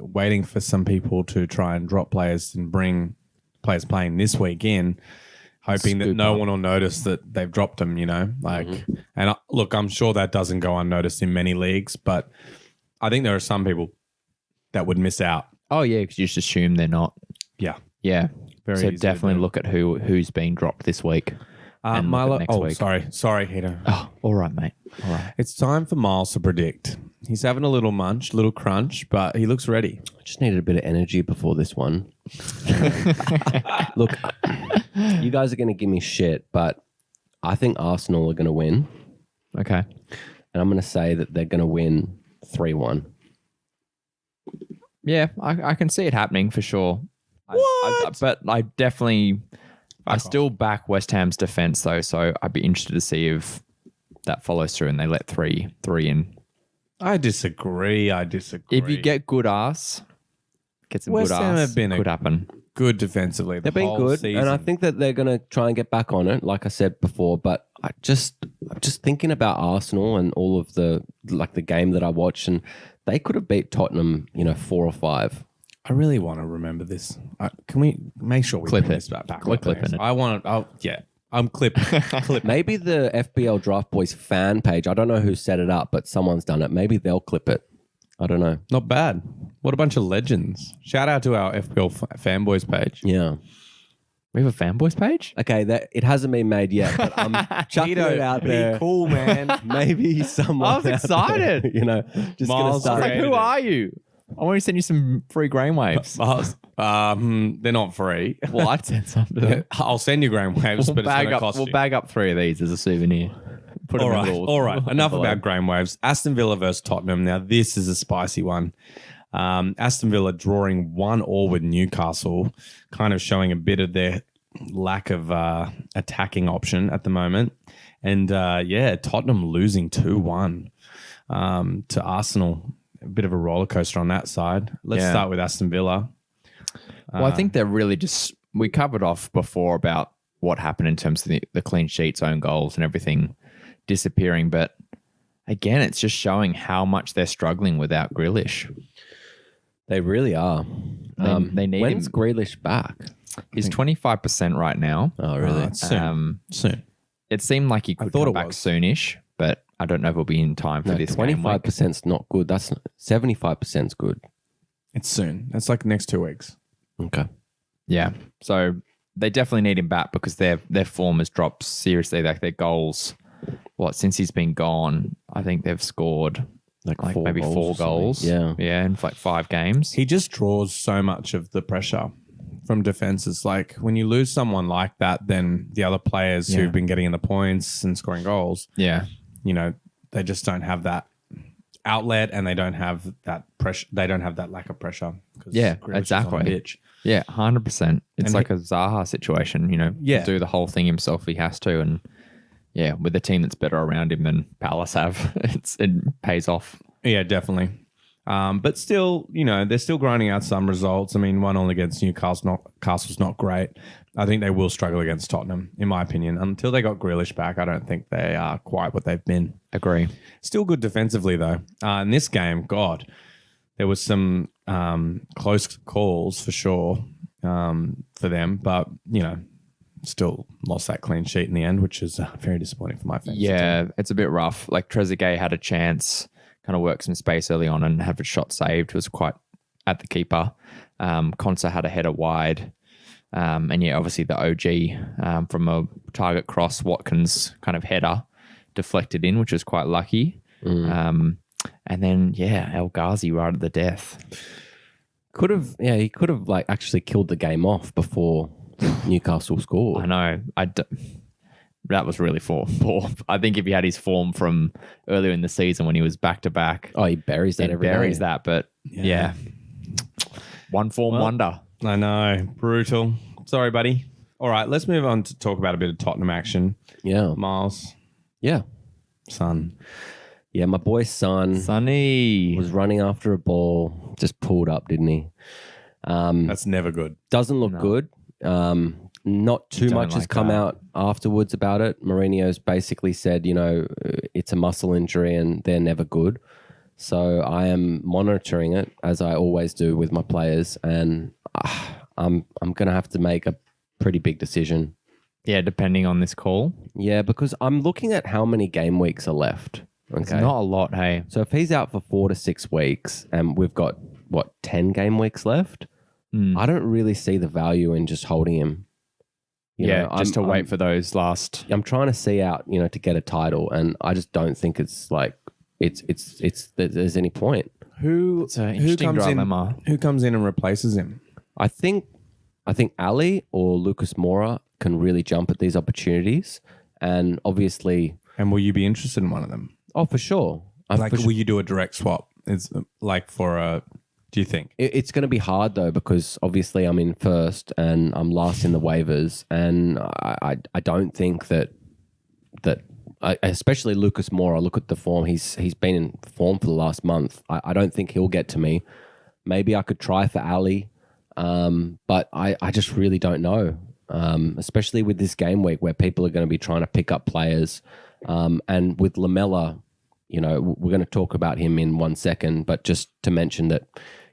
waiting for some people to try and drop players and bring players playing this week in, hoping that no one will notice that they've dropped them, And look, I'm sure that doesn't go unnoticed in many leagues, but I think there are some people that would miss out. Oh, yeah, because you just assume they're not. Yeah. Yeah. Very so easy definitely look at who's being dropped this week. And Mylo, next week. sorry, Hito. Oh, all right, mate. All right. It's time for Miles to predict. He's having a little crunch, but he looks ready. I just needed a bit of energy before this one. Look, you guys are going to give me shit, but I think Arsenal are going to win. Okay. And I'm going to say that they're going to win 3-1. Yeah, I can see it happening for sure. What? But I definitely... I still back West Ham's defense though, so I'd be interested to see if that follows through and they let three in. I disagree. If you get good ass, get some West good Ham ass, have been could happen. Good defensively. They've been good, season. and I think that they're going to try and get back on it, like I said before. But I'm just thinking about Arsenal and all of the game that I watched, and they could have beat Tottenham, 4 or 5. I really want to remember this. Can we make sure we clip bring it? this back? We're clipping it. I want to. Yeah, I'm clipping. Maybe the FBL Draft Boyz fan page. I don't know who set it up, but someone's done it. Maybe they'll clip it. I don't know. Not bad. What a bunch of legends. Shout out to our FBL fanboys page. Yeah. We have a fanboys page? Okay, it hasn't been made yet, but I'm chucking it out there. Be cool, man. Maybe someone. I was excited. There, just going to Miles start. Like, who are you? I want to send you some free brainwaves. They're not free. Well, I'd send some to them. I'll send you brainwaves, but it's going to cost We'll you. bag up 3 of these as a souvenir. Put All them right, in little- all right. Enough envelope. about brainwaves. Aston Villa versus Tottenham. Now, this is a spicy one. Aston Villa drawing 1-1 with Newcastle, kind of showing a bit of their lack of attacking option at the moment. And Tottenham losing 2-1 to Arsenal. A bit of a roller coaster on that side. Let's start with Aston Villa. Well, I think they're really just... We covered off before about what happened in terms of the clean sheets, own goals and everything disappearing. But again, it's just showing how much they're struggling without Grealish. They really are. They need When's him. Grealish back? He's 25% right now. Oh, really? Soon. It seemed like he could thought come it back was. soonish, but I don't know if it'll be in time for this game week. 25%'s not good. That's 75%'s good. It's soon. It's like next 2 weeks. Okay. Yeah. So they definitely need him back because their form has dropped seriously. Like their goals, since he's been gone, I think they've scored like maybe 4 goals. Yeah. Yeah, in like 5 games. He just draws so much of the pressure from defenses. Like when you lose someone like that, then the other players who've been getting in the points and scoring goals, they just don't have that outlet and they don't have that pressure. They don't have that lack of pressure. Yeah, Grealish is on exactly. the pitch. Yeah, 100%. It's And like a Zaha situation, do the whole thing himself if he has to. And yeah, with a team that's better around him than Palace have, it pays off. Yeah, definitely. But still, they're still grinding out some results. I mean, 1-1 against Newcastle's not great. I think they will struggle against Tottenham, in my opinion. Until they got Grealish back, I don't think they are quite what they've been. Agree. Still good defensively, though. In this game, God, there was some close calls for sure for them. But, still lost that clean sheet in the end, which is very disappointing for my fans. Yeah, it's a bit rough. Like Trezeguet had a chance, kind of work some space early on and have a shot saved. It was quite at the keeper. Konsa had a header wide. And yeah, obviously the OG from a target cross, Watkins kind of header deflected in, which was quite lucky. And then, yeah, El Ghazi right at the death. He could have like actually killed the game off before Newcastle scored. I know. That was really poor. I think if he had his form from earlier in the season when he was back to back, he buries that every day. But yeah. One form wonder. I know. Brutal. Sorry, buddy. All right, let's move on to talk about a bit of Tottenham action. Yeah. Miles. Yeah. Son. Yeah, my boy Sonny was running after a ball, just pulled up, didn't he? That's never good. Doesn't look good. Not too much has come out afterwards about it. Mourinho's basically said, it's a muscle injury and they're never good. So I am monitoring it as I always do with my players, and I'm going to have to make a pretty big decision. Yeah, depending on this call. Yeah, because I'm looking at how many game weeks are left. Okay. It's not a lot, hey. So if he's out for 4 to 6 weeks and we've got, 10 game weeks left, I don't really see the value in just holding him. Just to wait for those last. I'm trying to see out, to get a title, and I just don't think it's like there's any point. Who comes in and replaces him? I think Ali or Lucas Moura can really jump at these opportunities, and obviously. And will you be interested in one of them? Oh, for sure. Will you do a direct swap? It's like do you think? It's going to be hard though, because obviously I'm in first and I'm last in the waivers, and I don't think that especially Lucas Moura, look at the form. He's been in form for the last month. I don't think he'll get to me. Maybe I could try for Ali, but I just really don't know, especially with this game week where people are going to be trying to pick up players. And with Lamella, we're going to talk about him in 1 second, but just to mention that,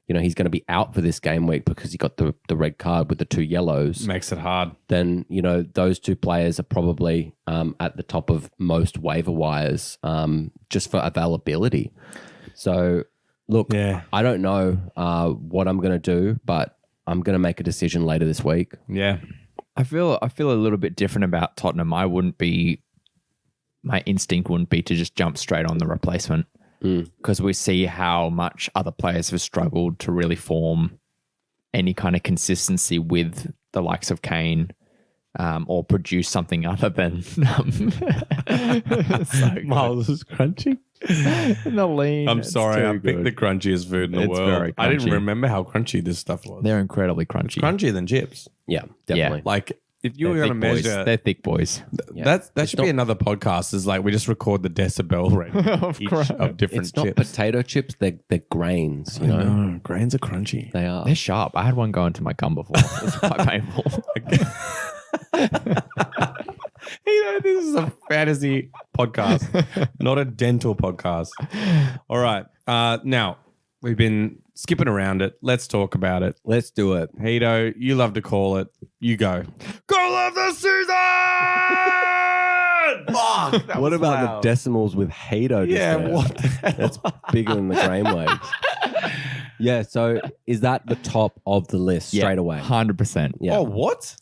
he's going to be out for this game week because he got the red card with the 2 yellows. Makes it hard. Then, those 2 players are probably at the top of most waiver wires just for availability. So, look, I don't know what I'm going to do, but I'm going to make a decision later this week. Yeah. I feel a little bit different about Tottenham. My instinct wouldn't be to just jump straight on the replacement because we see how much other players have struggled to really form any kind of consistency with the likes of Kane or produce something other than Miles is crunchy. The lean. I'm sorry, I picked the crunchiest food in the world. Very I didn't crunchy. remember how crunchy this stuff was. They're incredibly crunchy. Crunchier than chips. Yeah, definitely. Like if you were They're going to thick boys. measure, They're thick boys. that should be another podcast. Is like we just record the decibel rate of different It's not chips. potato chips, they're grains, No, grains are crunchy. They are. They're sharp. I had one go into my gum before. It's quite painful. This is a fantasy podcast, not a dental podcast. All right. Now, we've been skipping around it. Let's talk about it. Let's do it. Hito, you love to call it. You go. Goal of the season! Fuck! What about the decimals with Hato? Yeah, what the hell? That's bigger than the grain waves. Yeah, so is that the top of the list straight away? 100%. Yeah. Oh, what?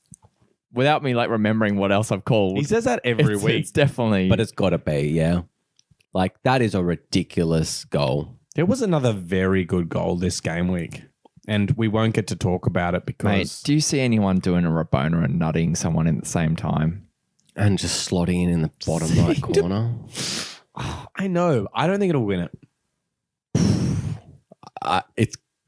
Without me remembering what else I've called. He says that every week. It's definitely. But it's got to be, yeah. Like, that is a ridiculous goal. There was another very good goal this game week, and we won't get to talk about it because... Mate, do you see anyone doing a Rabona and nutting someone at the same time? And just slotting in the bottom right corner. I know. I don't think it'll win it.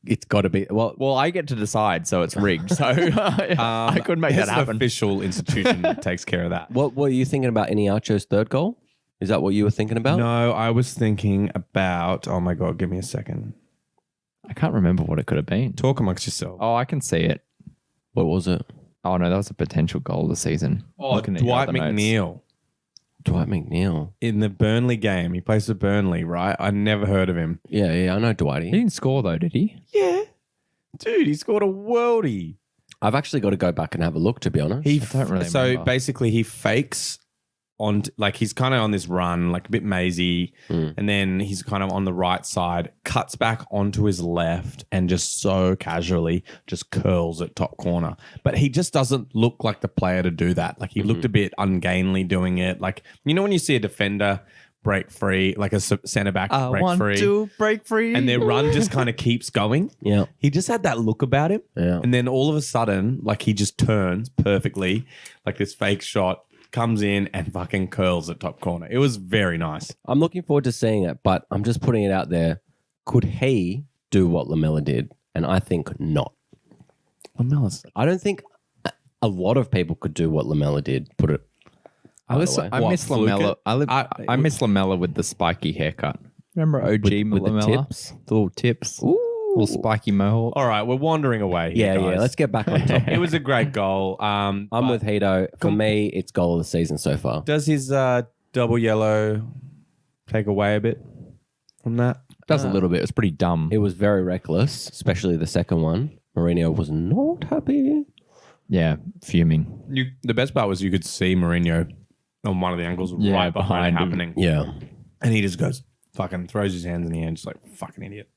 It's got to be. Well, I get to decide, so it's rigged. So I could make that It's happen. an official institution that takes care of that. What were you thinking about Iniacho's third goal? Is that what you were thinking about? No, I was thinking about... Oh, my God. Give me a second. I can't remember what it could have been. Talk amongst yourself. Oh, I can see it. What was it? Oh, no, that was a potential goal of the season. Looking at your Dwight other notes. McNeil. Dwight McNeil. In the Burnley game. He plays for Burnley, right? I never heard of him. Yeah, I know He Dwighty. didn't score, though, did he? Yeah. Dude, he scored a worldie. I've actually got to go back and have a look, to be honest. I don't really remember. Basically, he fakes on, like he's kind of on this run, like a bit mazy, and then he's kind of on the right side, cuts back onto his left, and just so casually just curls at top corner. But he just doesn't look like the player to do that. Like he looked a bit ungainly doing it. Like, you know when you see a defender break free, like a centre back break free. 1, 2, break free. And their run just kind of keeps going. Yeah. He just had that look about him. Yeah. And then all of a sudden, like he just turns perfectly, like this fake shot, comes in and fucking curls at top corner. It was very nice. I'm looking forward to seeing it, but I'm just putting it out there. Could he do what Lamella did? And I think not. Lamella's. I don't think a lot of people could do what Lamella did. Put it. I miss fluke Lamella. it? I miss Lamella with the spiky haircut. Remember OG with Lamella? the tips. The little tips. Little spiky mohawk. All right, we're wandering away here, Yeah. guys. Let's get back on topic. It was a great goal. I'm with Hito. For me, it's goal of the season so far. Does his double yellow take away a bit from that? Does a little bit. It's pretty dumb. It was very reckless, especially the second one. Mourinho was not happy. Yeah, fuming. The best part was you could see Mourinho on one of the angles right behind it behind him. happening. Yeah. And he just goes, fucking throws his hands in the air, just like, fucking idiot.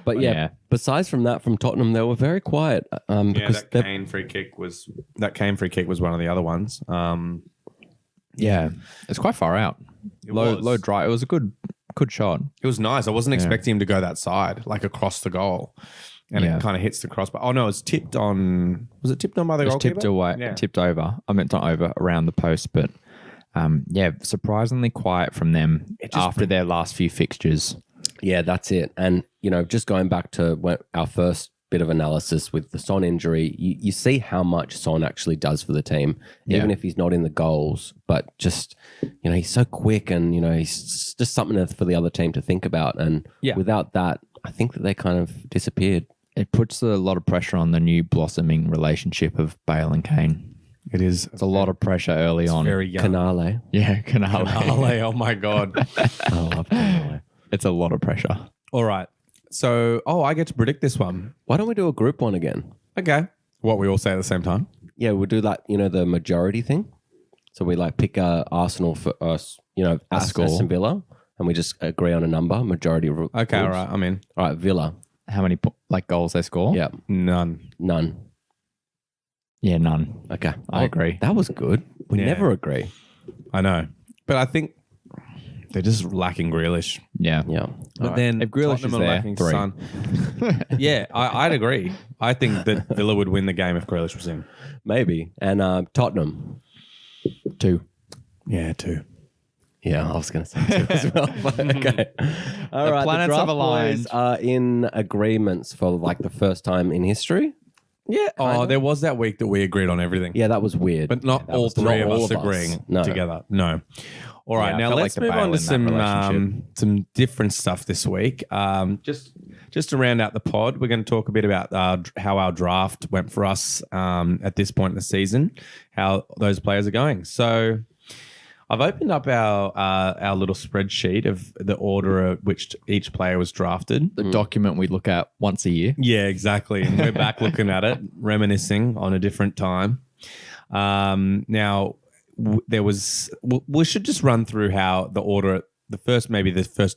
But yeah, yeah. besides from that, from Tottenham, they were very quiet. Because that Kane free kick was one of the other ones. Yeah, it's quite far out. Low was. dry. It was a good shot. It was nice. I wasn't expecting him to go that side, like across the goal. And it kind of hits the crossbar. Oh, no, it's tipped on. Was it tipped on by the goalkeeper? Tipped away, tipped over. I meant not over, around the post, but surprisingly quiet from them after their last few fixtures. Yeah, that's it. And, just going back to our first bit of analysis with the Son injury, you see how much Son actually does for the team, even if he's not in the goals. But just, he's so quick and, he's just something for the other team to think about. And without that, I think that they kind of disappeared. It puts a lot of pressure on the new blossoming relationship of Bale and Kane. It is. It's a lot of pressure early on. Very young. Canale. Yeah, Canale. Canale, oh my God. I love Canale. It's a lot of pressure. All right. So, I get to predict this one. Why don't we do a group one again? Okay. What, we all say at the same time? Yeah, we'll do that, the majority thing. So we pick Arsenal for us, Aston Villa, and we just agree on a number, majority. Okay, all right. I'm in. All right, Villa. How many goals they score? Yeah. None. Yeah, none. Okay. I agree. That was good. We never agree. I know. But I think they're just lacking Grealish. Yeah. Yeah. But then If Grealish Tottenham is are there, lacking 3. Son. Yeah, I'd agree. I think that Villa would win the game if Grealish was in. Maybe. And Tottenham. 2. Yeah, 2. Yeah, I was going to say 2 as well. But okay. All right. planets the have Draft aligned. Boys are in agreements for the first time in history. Yeah. Oh, there was that week that we agreed on everything. Yeah, that was weird. But not That all was three of all us agreeing No. together. No. All right, Yeah, I now felt let's like the move on Bale to in that some different stuff this week. Just to round out the pod, we're going to talk a bit about how our draft went for us at this point in the season, how those players are going. So I've opened up our little spreadsheet of the order at which each player was drafted. The document we look at once a year. Yeah, exactly. And we're back looking at it, reminiscing on a different time. Now, we should just run through how the order, the first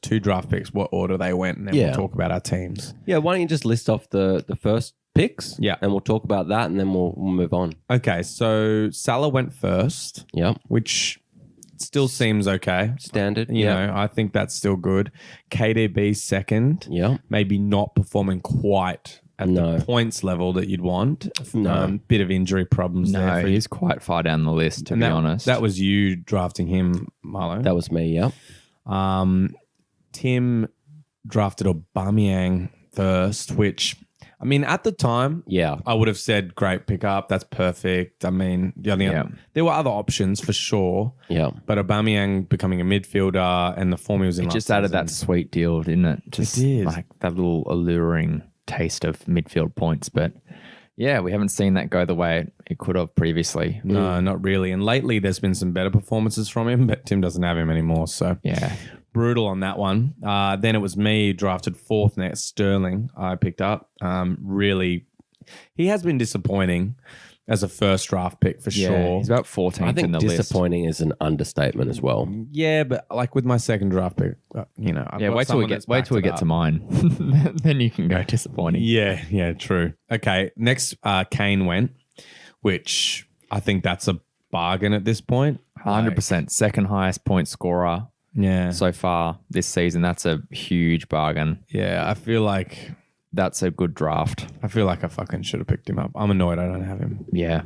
2 draft picks, what order they went, and then we'll talk about our teams. Yeah, why don't you just list off the first picks? Yeah. And we'll talk about that and then we'll move on. Okay, so Salah went first, Yeah. which still seems okay. Standard. You know, I think that's still good. KDB second. Yeah. Maybe not performing quite at the points level that you'd want. No. Bit of injury problems there. No, for he's quite far down the list, to be honest. That was you drafting him, Mylo. That was me, yeah. Tim drafted Aubameyang first, which, I mean, at the time, Yeah. I would have said, great pickup. That's perfect. I mean, there were other options for sure. Yeah. But Aubameyang becoming a midfielder and the form he was in It last just added season. that sweet deal, didn't it? Just did. like that little alluring taste of midfield points. But yeah, we haven't seen that go the way it could have previously. No, not really. And lately, there's been some better performances from him, but Tim doesn't have him anymore. So Yeah. brutal on that one. Then it was me, drafted 4th next, Sterling. I picked up. Really, he has been disappointing. as a first draft pick for sure. He's about 14th I in think the list. disappointing is an understatement as well. Yeah, but like with my second draft pick, you know, I've got Wait till we get to mine. Then you can go disappointing. Yeah, true. Okay, next Kane went, which I think that's a bargain at this point. 100%. Second highest point scorer so far this season. That's a huge bargain. Yeah, I feel like That's a good draft. I fucking should have picked him up. I'm annoyed I don't have him. Yeah.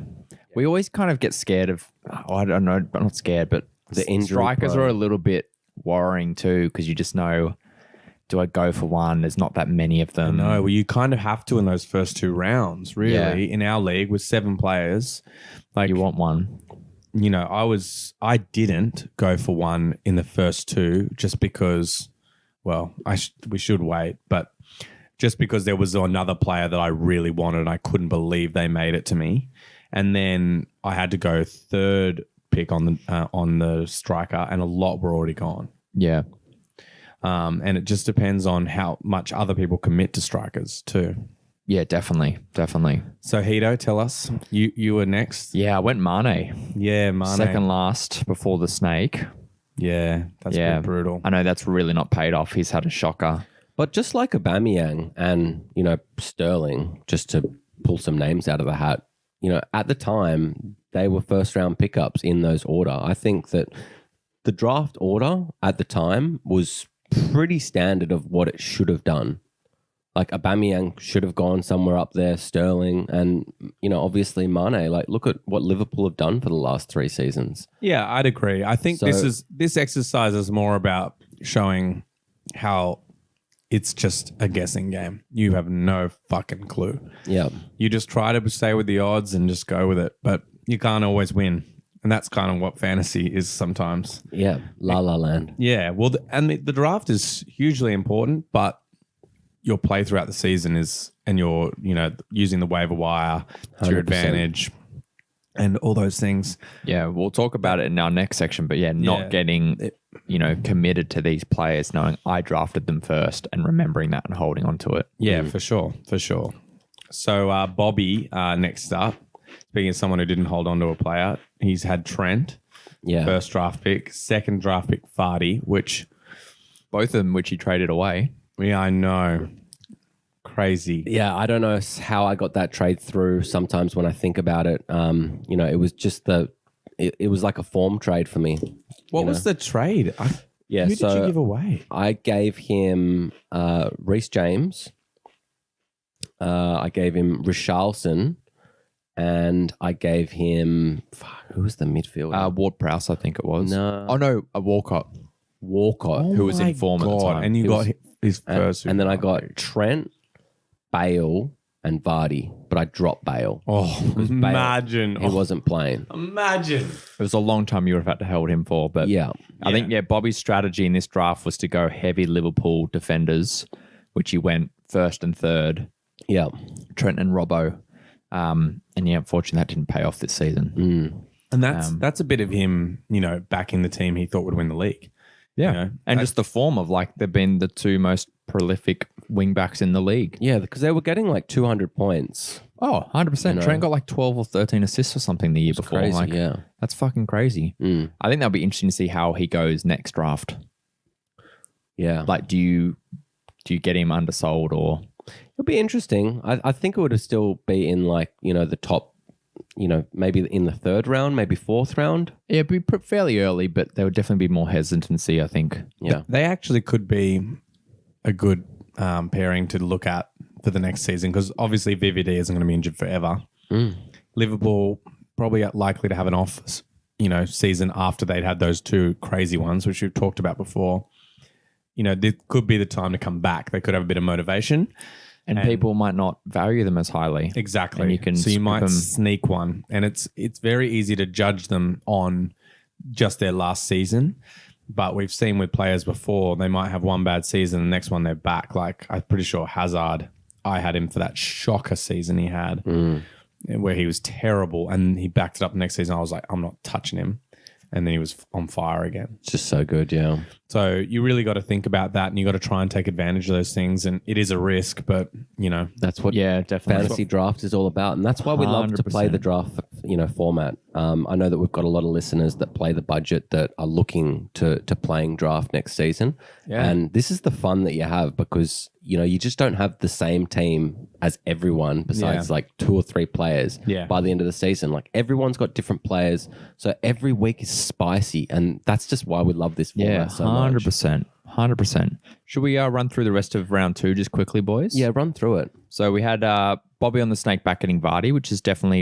We always kind of get scared of, I don't know, I'm not scared, but The injury strikers prone. are a little bit worrying too, because you just know, do I go for one? There's not that many of them. No, well, you kind of have to in those first 2 rounds, really. Yeah. In our league with 7 players, like You want one. you know, I didn't go for one in the first 2 just because, well, we should wait, but just because there was another player that I really wanted and I couldn't believe they made it to me. And then I had to go 3rd pick on the striker, and a lot were already gone. Yeah. And it just depends on how much other people commit to strikers too. Yeah, definitely. So Hito, tell us. You were next. Yeah, I went Mane. Yeah, Mane. Second last before the snake. Yeah, that's pretty brutal. I know that's really not paid off. He's had a shocker. But just like Aubameyang and, you know, Sterling, just to pull some names out of the hat, you know, at the time, they were first round pickups in those order. I think that the draft order at the time was pretty standard of what it should have done. Like Aubameyang should have gone somewhere up there, Sterling, and, you know, obviously Mane. Like, look at what Liverpool have done for the last 3 seasons. Yeah, I'd agree. I think this exercise is more about showing how it's just a guessing game. You have no fucking clue. Yeah. You just try to stay with the odds and just go with it, but you can't always win. And that's kind of what fantasy is sometimes. Yeah. La La Land. Yeah. Well, the draft is hugely important, but your play throughout the season is, and you're, you know, using the waiver wire to your 100%. advantage and all those things. Yeah, we'll talk about it in our next section, but not getting, you know, committed to these players, knowing I drafted them first and remembering that and holding on to it. Yeah, for sure. So Bobby, next up, speaking of someone who didn't hold on to a player, he's had Trent, Yeah. first draft pick, second draft pick, Vardy, which, Both of them, which he traded away. yeah, I know. Crazy. Yeah, I don't know how I got that trade through. Sometimes when I think about it, you know, it was just it was like a form trade for me. What was the trade? Who did you give away? I gave him Reece James. I gave him Richarlison, and I gave him who was the midfielder? Ward-Prowse, I think it was. No. Oh, no, Walcott. Walcott, who was in form at the time. And you He got was- his first. and then I got Trent, Bale, and Vardy, but I dropped Bale. Oh, imagine. He wasn't playing. Imagine. It was a long time you would have had to hold him for, but Yeah. I think Bobby's strategy in this draft was to go heavy Liverpool defenders, which he went first and third, Yeah. Trent and Robbo. And unfortunately, that didn't pay off this season. And that's a bit of him, you know, backing the team he thought would win the league. Yeah. You know, And just the form of like they've been the 2 most prolific wing backs in the league. Yeah, because they were getting like 200 points. Oh, 100%. You know. Trent got like 12 or 13 assists or something the year before. Crazy, like, yeah. That's fucking crazy. I think that'll be interesting to see how he goes next draft. Yeah. Like, do you get him undersold or? It'll be interesting. I think it would still be in like, you know, the top, you know, maybe in the 3rd round, maybe 4th round. Yeah, it'd be fairly early, but there would definitely be more hesitancy, I think. Yeah. They actually could be a good pairing to look at for the next season because obviously VVD isn't going to be injured forever. Liverpool probably likely to have an off, you know, season after they'd had those 2 crazy ones, which we've talked about before. You know, this could be the time to come back. They could have a bit of motivation. And people might not value them as highly. Exactly. And you can so you scoop might them. sneak one. And it's very easy to judge them on just their last season. But we've seen with players before, they might have one bad season, the next one they're back. Like I'm pretty sure Hazard, I had him for that shocker season he had where he was terrible and he backed it up the next season. I was like, I'm not touching him. and then he was on fire again. It's just so good, yeah. So you really got to think about that, and you got to try and take advantage of those things. And it is a risk, but That's what definitely. fantasy draft is all about, and that's why we love to play the draft, format. I know that we've got a lot of listeners that play the budget that are looking to playing draft next season, and this is the fun that you have because you just don't have the same team as everyone besides like 2 or 3 players. By the end of the season, like everyone's got different players, so every week is spicy, and that's just why we love this format so much. 100%. Should we run through the rest of round 2 just quickly, boys? Yeah, run through it. So we had Bobby on the snake backeting Vardy, which is definitely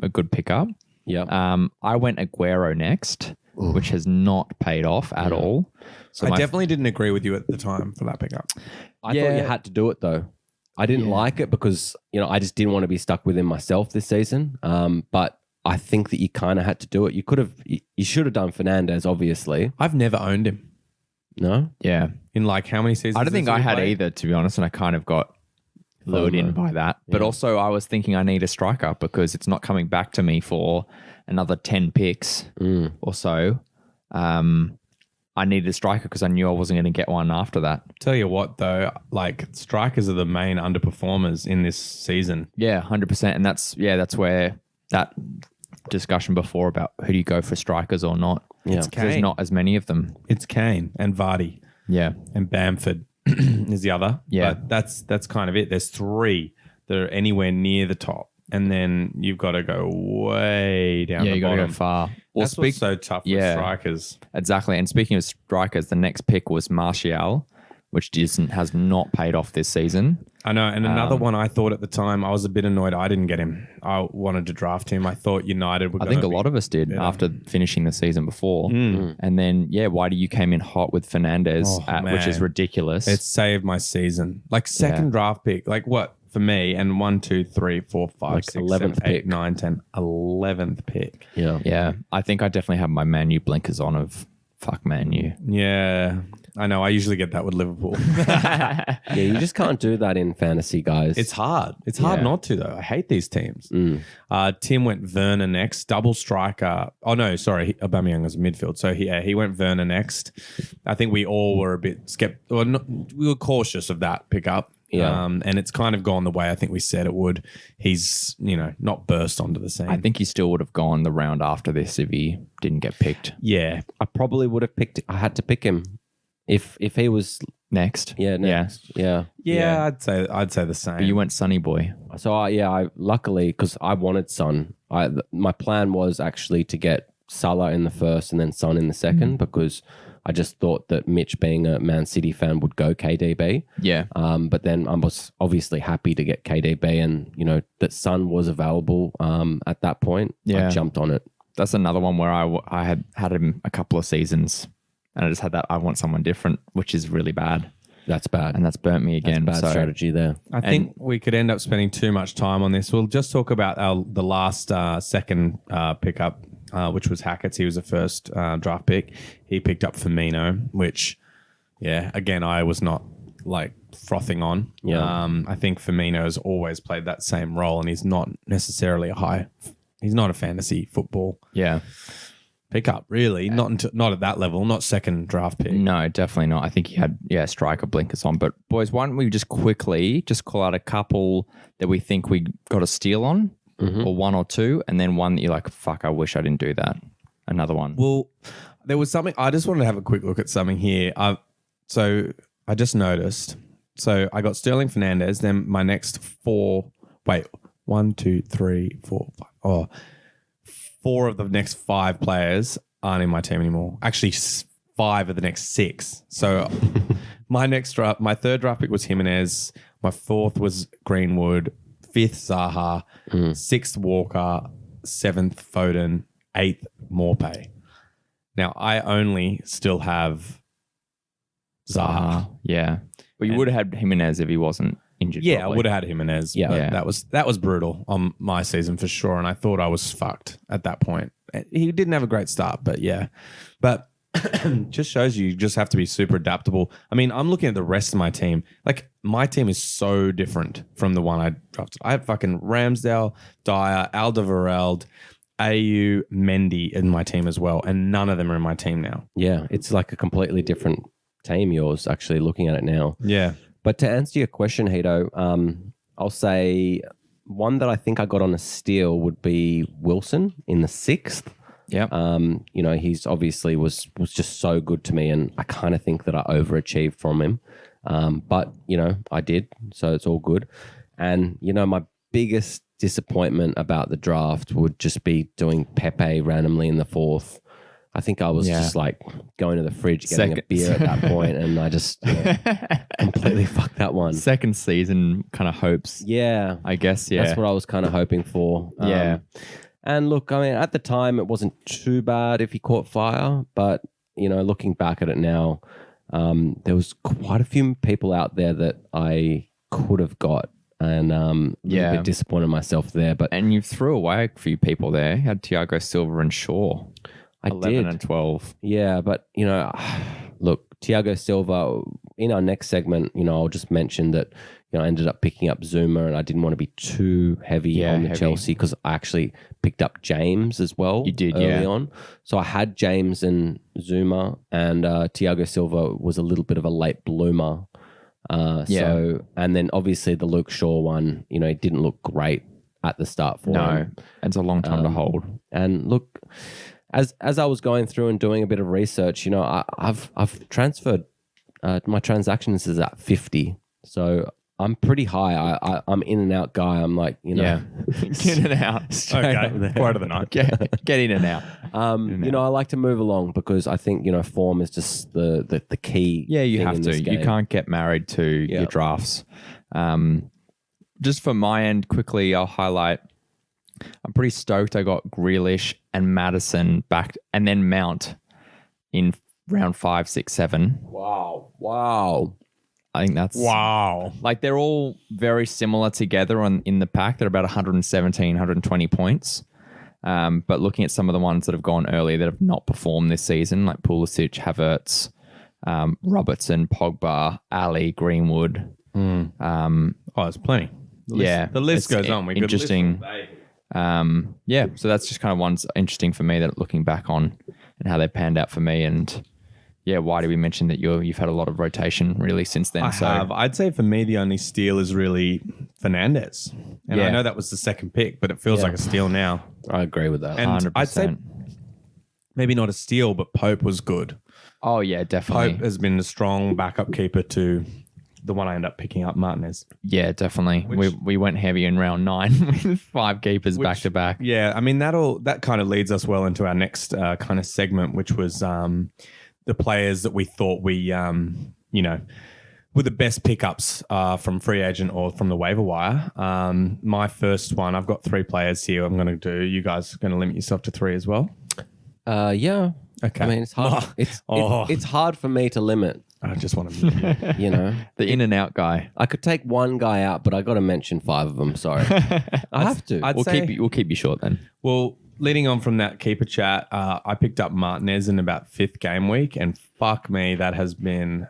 a good pickup. Yeah. I went Aguero next, which has not paid off at all. So I definitely didn't agree with you at the time for that pickup. I thought you had to do it though. I didn't like it because I just didn't want to be stuck with him myself this season. But I think that you kind of had to do it. You should have done Fernandez, obviously. I've never owned him. No? Yeah. In like how many seasons? I don't think I had either, to be honest, and I kind of got lured in by that. But also I was thinking I need a striker because it's not coming back to me for another 10 picks or so. I needed a striker because I knew I wasn't going to get one after that. Tell you what though, like strikers are the main underperformers in this season. Yeah, 100%. And that's where that discussion before about who do you go for strikers or not. Yeah. There's not as many of them. It's Kane and Vardy. Yeah. And Bamford is the other. Yeah. But that's kind of it. There's 3 that are anywhere near the top. And then you've got to go way down the bottom. Yeah, you got to go far. Well, that's what's so tough with strikers. Exactly. And speaking of strikers, the next pick was Martial, which has not paid off this season. I know. And another one I thought at the time, I was a bit annoyed I didn't get him. I wanted to draft him. I thought United were going to I think a lot of us did after finishing the season before. And then, Whitey, you came in hot with Fernandez, which is ridiculous. It saved my season. Like second draft pick. Like what? For me, and 1, 2, 3, 4, 5, Like 6, 11th 7, 8, pick. 9, 10, 11th pick. Yeah. Yeah. I think I definitely have my Man U blinkers on of fuck Man U. Yeah. I know. I usually get that with Liverpool. Yeah, you just can't do that in fantasy, guys. It's hard. It's hard not to, though. I hate these teams. Tim went Werner next, double striker. Oh, no, sorry. Aubameyang was midfield. So, he went Werner next. I think we all were a bit skeptical. We were cautious of that pickup. Yeah. And it's kind of gone the way I think we said it would. He's, not burst onto the scene. I think he still would have gone the round after this if he didn't get picked. Yeah. I probably would have picked. I had to pick him if he was Next. next. Yeah. Yeah, I'd say the same. But you went Sonny Boy. So I luckily because I wanted Son. My plan was actually to get Salah in the first and then Son in the second because I just thought that Mitch, being a Man City fan, would go KDB. Yeah. But then I was obviously happy to get KDB, and that Son was available at that point. Yeah. I jumped on it. That's another one where I had him a couple of seasons and I just had that I want someone different, which is really bad. That's bad. And that's burnt me again. Bad strategy there. I think we could end up spending too much time on this. We'll just talk about the last second pickup, which was Hackett's. He was the first draft pick. He picked up Firmino, which, again, I was not like frothing on. Yeah. I think Firmino has always played that same role, and he's not necessarily he's not a fantasy football pickup, really. Not at that level, not second draft pick. No, definitely not. I think he had, striker blinkers on. But boys, why don't we just quickly call out a couple that we think we got a steal on, or 1 or 2, and then one that you're like, fuck, I wish I didn't do that. Another one. Well, there was something, I just wanted to have a quick look at something here. So I just noticed. So I got Sterling Fernandez, then my next 4, 1, 2, 3, 4, 5. 4 of the next 5 players aren't in my team anymore. Actually, 5 of the next 6. So my third draft pick was Jimenez. My 4th was Greenwood. 5th, Zaha. 6th, Walker. 7th, Foden. 8th, Morpay. Now, I only still have Zaha. Yeah. But you would have had Jimenez if he wasn't injured. Yeah, probably. I would have had Jimenez. Yeah. But that was brutal on my season for sure, and I thought I was fucked at that point. He didn't have a great start, but just shows you just have to be super adaptable. I mean, I'm looking at the rest of my team. Like, my team is so different from the one I drafted. I have fucking Ramsdale, Dyer, Alderweireld, AU, Mendy in my team as well, and none of them are in my team now. Yeah, it's like a completely different team, yours, actually, looking at it now. Yeah. But to answer your question, Hito, I'll say one that I think I got on a steal would be Wilson in the 6th. Yeah. You know, he's obviously was just so good to me, and I kind of think that I overachieved from him. But, you know, I did, so it's all good. And, you know, my biggest disappointment about the draft would just be doing Pepe randomly in the 4th. I think I was just like going to the fridge, getting a beer at that point, and I just completely fucked that one. Second season kind of hopes. Yeah. I guess, yeah. That's what I was kind of hoping for. Yeah. And look, I mean, at the time, it wasn't too bad if he caught fire, but, you know, looking back at it now, there was quite a few people out there that I could have got, and a little bit disappointed myself there. But And you threw away a few people there. You had Thiago Silva and Shaw. I 11 did. and 12. Yeah, but, you know, look, Thiago Silva, in our next segment, you know, I'll just mention that, you know, I ended up picking up Zuma, and I didn't want to be too heavy on the Chelsea, because I actually picked up James as well. You did, early on. So I had James and Zuma, and Thiago Silva was a little bit of a late bloomer. So, and then obviously the Luke Shaw one, you know, it didn't look great at the start for him. It's a long time to hold. And look, as I was going through and doing a bit of research, you know, I've transferred my transactions is at 50, so I'm pretty high. I'm in and out guy. I'm like, you know, Get it out. Okay. Quite of the night. Get in and out. You know, I like to move along, because I think, you know, form is just the key. Yeah, you thing have in to. this game. You can't get married to your drafts. Just for my end, quickly, I'll highlight. I'm pretty stoked. I got Grealish and Maddison back, and then Mount in round 5, 6, 7. Wow. I think that's like they're all very similar together in the pack. They're about 117, 120 points. But looking at some of the ones that have gone early that have not performed this season, like Pulisic, Havertz, Robertson, Pogba, Ali, Greenwood. There's plenty. The list goes on. We could interesting. So that's just kind of ones interesting for me that looking back on and how they panned out for me. And why did we mention that you've had a lot of rotation really since then? I have. I'd say for me, the only steal is really Fernandez. And I know that was the second pick, but it feels like a steal now. I agree with that. And 100%. I'd say maybe not a steal, but Pope was good. Oh, yeah, definitely. Pope has been a strong backup keeper to the one I end up picking up, Martinez. Yeah, definitely. We went heavy in round 9 with 5 keepers back to back. Yeah, I mean, that kind of leads us well into our next kind of segment, which was the players that we thought we, you know, were the best pickups from free agent or from the waiver wire. My first one, I've got 3 players here I'm going to do. You guys are going to limit yourself to 3 as well? Yeah. Okay. I mean, it's hard. It's hard for me to limit. I just want to, you know, the in and out guy. I could take one guy out, but I got to mention 5 of them. Sorry, I have to. We'll keep you short then. Well, leading on from that keeper chat, I picked up Martinez in about 5th game week, and fuck me, that has been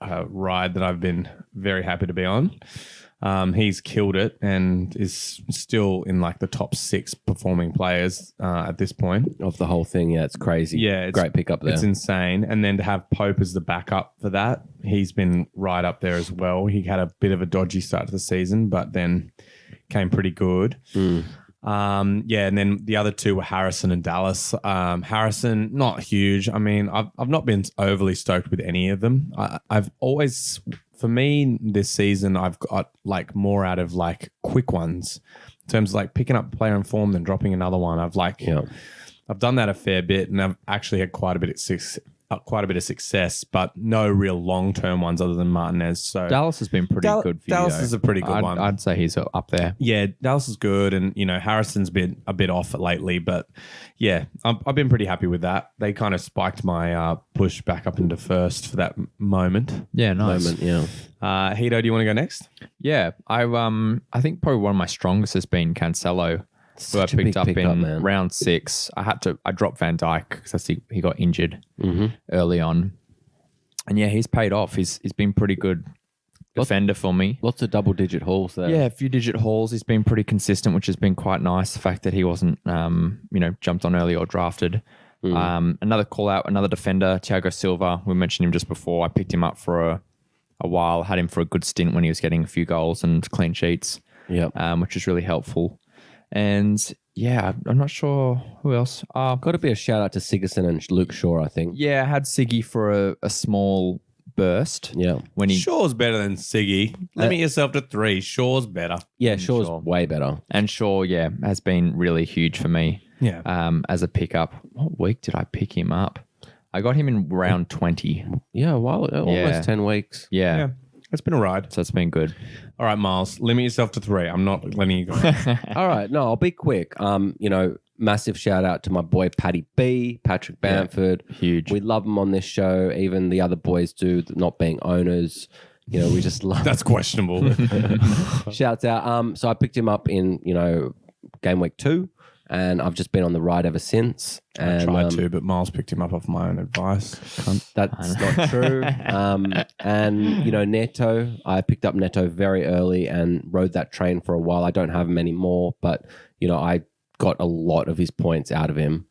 a ride that I've been very happy to be on. He's killed it and is still in like the top 6 performing players at this point. Of the whole thing, yeah, it's crazy. Yeah, it's great pickup there. It's insane. And then to have Pope as the backup for that, he's been right up there as well. He had a bit of a dodgy start to the season, but then came pretty good. And then the other 2 were Harrison and Dallas. Harrison, not huge. I mean, I've not been overly stoked with any of them. I've always, for me this season, I've got like more out of like quick ones in terms of like picking up a player in form than dropping another one. I've done that a fair bit, and I've actually had quite a bit of success, but no real long-term ones other than Martinez. So Dallas has been pretty good for you. Dallas is a pretty good one. I'd say he's up there. Yeah, Dallas is good, and you know Harrison's been a bit off lately, but yeah, I've been pretty happy with that. They kind of spiked my push back up into first for that moment. Yeah, nice. Hito, do you want to go next? Yeah, I think probably one of my strongest has been Cancelo, who I picked up in round 6. I dropped Van Dijk because he got injured early on. And yeah, he's paid off. He's been pretty good defender for me. Lots of double-digit hauls there. Yeah, a few digit hauls. He's been pretty consistent, which has been quite nice. The fact that he wasn't, jumped on early or drafted. Another call out, another defender, Thiago Silva. We mentioned him just before. I picked him up for a while. Had him for a good stint when he was getting a few goals and clean sheets. Which is really helpful. And yeah, I'm not sure who else. Got to be a shout out to Sigerson and Luke Shaw, I think. Yeah, I had Siggy for a small burst. Yeah. When he Shaw's better than Siggy. Limit yourself to 3. Shaw's better. Yeah, Shaw's way better. And Shaw, has been really huge for me. Yeah. As a pickup. What week did I pick him up? I got him in round 20. Yeah, almost 10 weeks. Yeah. It's been a ride. So it's been good. All right, Miles, limit yourself to 3. I'm not letting you go. All right. No, I'll be quick. Massive shout out to my boy Paddy B, Patrick Bamford. Huge. We love him on this show. Even the other boys do, not being owners. We just love That's questionable. Shouts out. So I picked him up in, game week 2. And I've just been on the ride ever since. And, I tried to, but Miles picked him up off my own advice. That's not true. Neto, I picked up Neto very early and rode that train for a while. I don't have him anymore, but, I got a lot of his points out of him.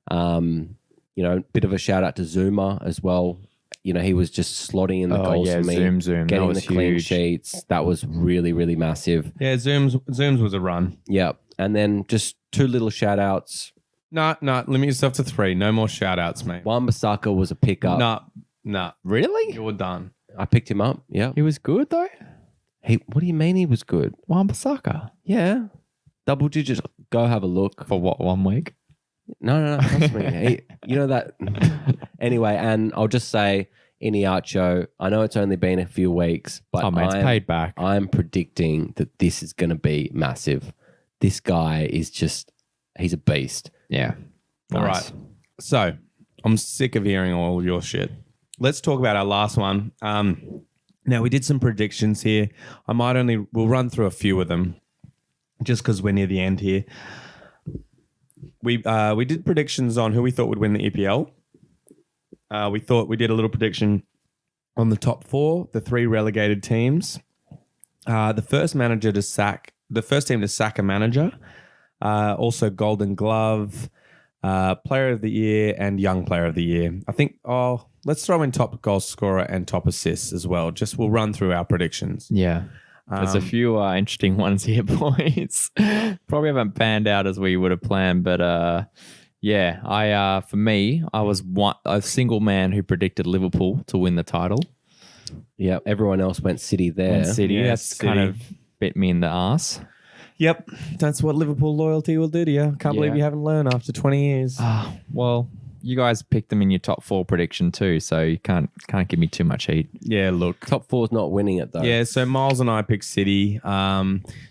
Bit of a shout out to Zuma as well. He was just slotting in the goals for me. Zoom. Getting the clean sheets. That was really, really massive. Yeah, Zooms was a run. Yeah. And then just 2 little shout outs. No, limit yourself to 3. No more shout outs, mate. Wan-Bissaka was a pickup. No. Really? You're done. I picked him up. Yeah. He was good though? What do you mean he was good? Wan-Bissaka. Yeah. Double digits. Go have a look. For what, 1 week? No. Trust me. That. Anyway, and I'll just say, Iniacho, I know it's only been a few weeks, but it's paid back. I'm predicting that this is going to be massive. This guy is he's a beast. Yeah. All right. So I'm sick of hearing all your shit. Let's talk about our last one. Now we did some predictions here. We'll run through a few of them just because we're near the end here. We did predictions on who we thought would win the EPL. We did a little prediction on the top 4, the 3 relegated teams. The first team to sack a manager. Also Golden Glove, Player of the Year, and Young Player of the Year. I think, let's throw in top goal scorer and top assists as well. We'll run through our predictions. Yeah. There's a few interesting ones here, boys. Probably haven't panned out as we would have planned, but for me, I was a single man who predicted Liverpool to win the title. Yeah, everyone else went City there. That's City. Kind of bit me in the arse. Yep, that's what Liverpool loyalty will do to you. Can't believe you haven't learned after 20 years. Well, you guys picked them in your top 4 prediction too, so you can't give me too much heat. Yeah, look. Top 4's not winning it though. Yeah, so Miles and I picked City.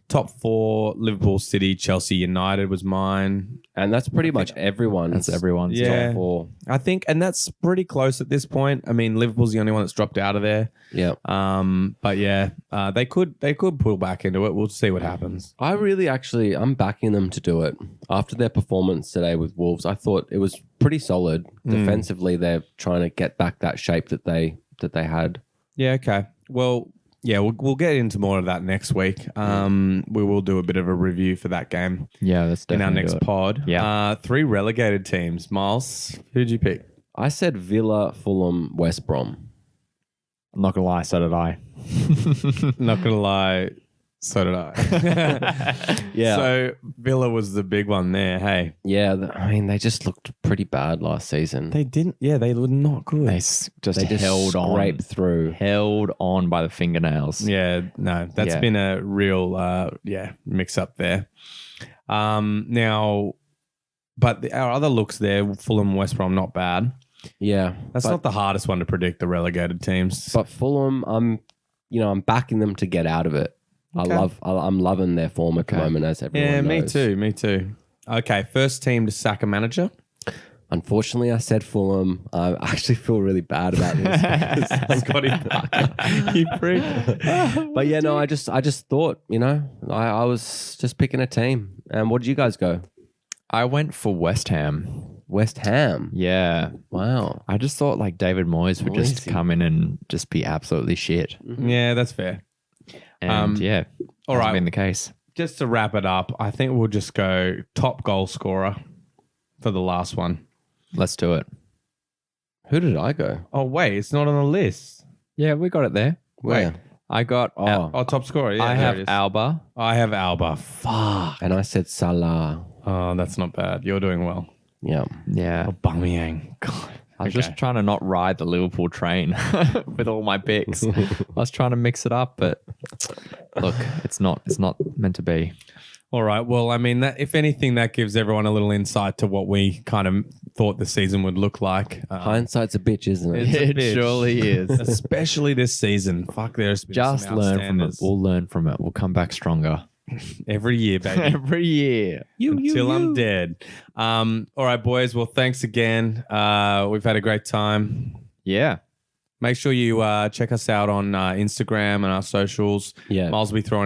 Top 4, Liverpool, City, Chelsea, United was mine. And that's pretty much everyone's. That's everyone's top 4. I think, and that's pretty close at this point. I mean, Liverpool's the only one that's dropped out of there. Yeah. But yeah, they could pull back into it. We'll see what happens. I'm backing them to do it. After their performance today with Wolves, I thought it was pretty solid. Defensively, they're trying to get back that shape that they had. Yeah, okay. Well, yeah, we'll get into more of that next week. We will do a bit of a review for that game. Yeah, that's definitely in our next pod. Yeah. 3 relegated teams. Miles, who'd you pick? I said Villa, Fulham, West Brom. I'm not gonna lie, so did I. Not gonna lie, so did I. Yeah. So Villa was the big one there. Hey. Yeah, they just looked pretty bad last season. They didn't. Yeah, they were not good. They just held on. Through. Held on by the fingernails. Yeah, no, that's been a real mix up there. Now, but our other looks there, Fulham, West Brom, not bad. Yeah, that's not the hardest one to predict, the relegated teams. But Fulham, I'm backing them to get out of it. Okay. I'm loving their form at the moment, as everyone knows. Me too. Okay, first team to sack a manager. Unfortunately, I said Fulham. I actually feel really bad about this. Scotty Parker, you freak. But yeah, no, I just thought, I was just picking a team. And what did you guys go? I went for West Ham. West Ham. Yeah. Wow. I just thought like David Moyes would just Noisy. come in and just be absolutely shit. Yeah, that's fair. And yeah, all hasn't right. been the case. Just to wrap it up, I think we'll just go top goal scorer for the last one. Let's do it. Who did I go? Oh, wait, it's not on the list. Yeah, we got it there. Where? I got. Oh, top scorer. Yeah, I there have it is. Alba. I have Alba. Fuck. And I said Salah. Oh, that's not bad. You're doing well. Yeah. Yeah. Aubameyang. God. I was just trying to not ride the Liverpool train with all my picks. I was trying to mix it up, but look, it's not meant to be. All right. Well, I mean, that if anything, that gives everyone a little insight to what we kind of thought the season would look like. Hindsight's a bitch, isn't it? It's a It bitch. surely is. Especially this season. Fuck, there's been Just some learn from it. outstanders. We'll learn from it. We'll come back stronger. Every year, baby. Every year. Until I'm dead. All right, boys. Well, thanks again. We've had a great time. Yeah. Make sure you check us out on Instagram and our socials. Yeah. Miles will be throwing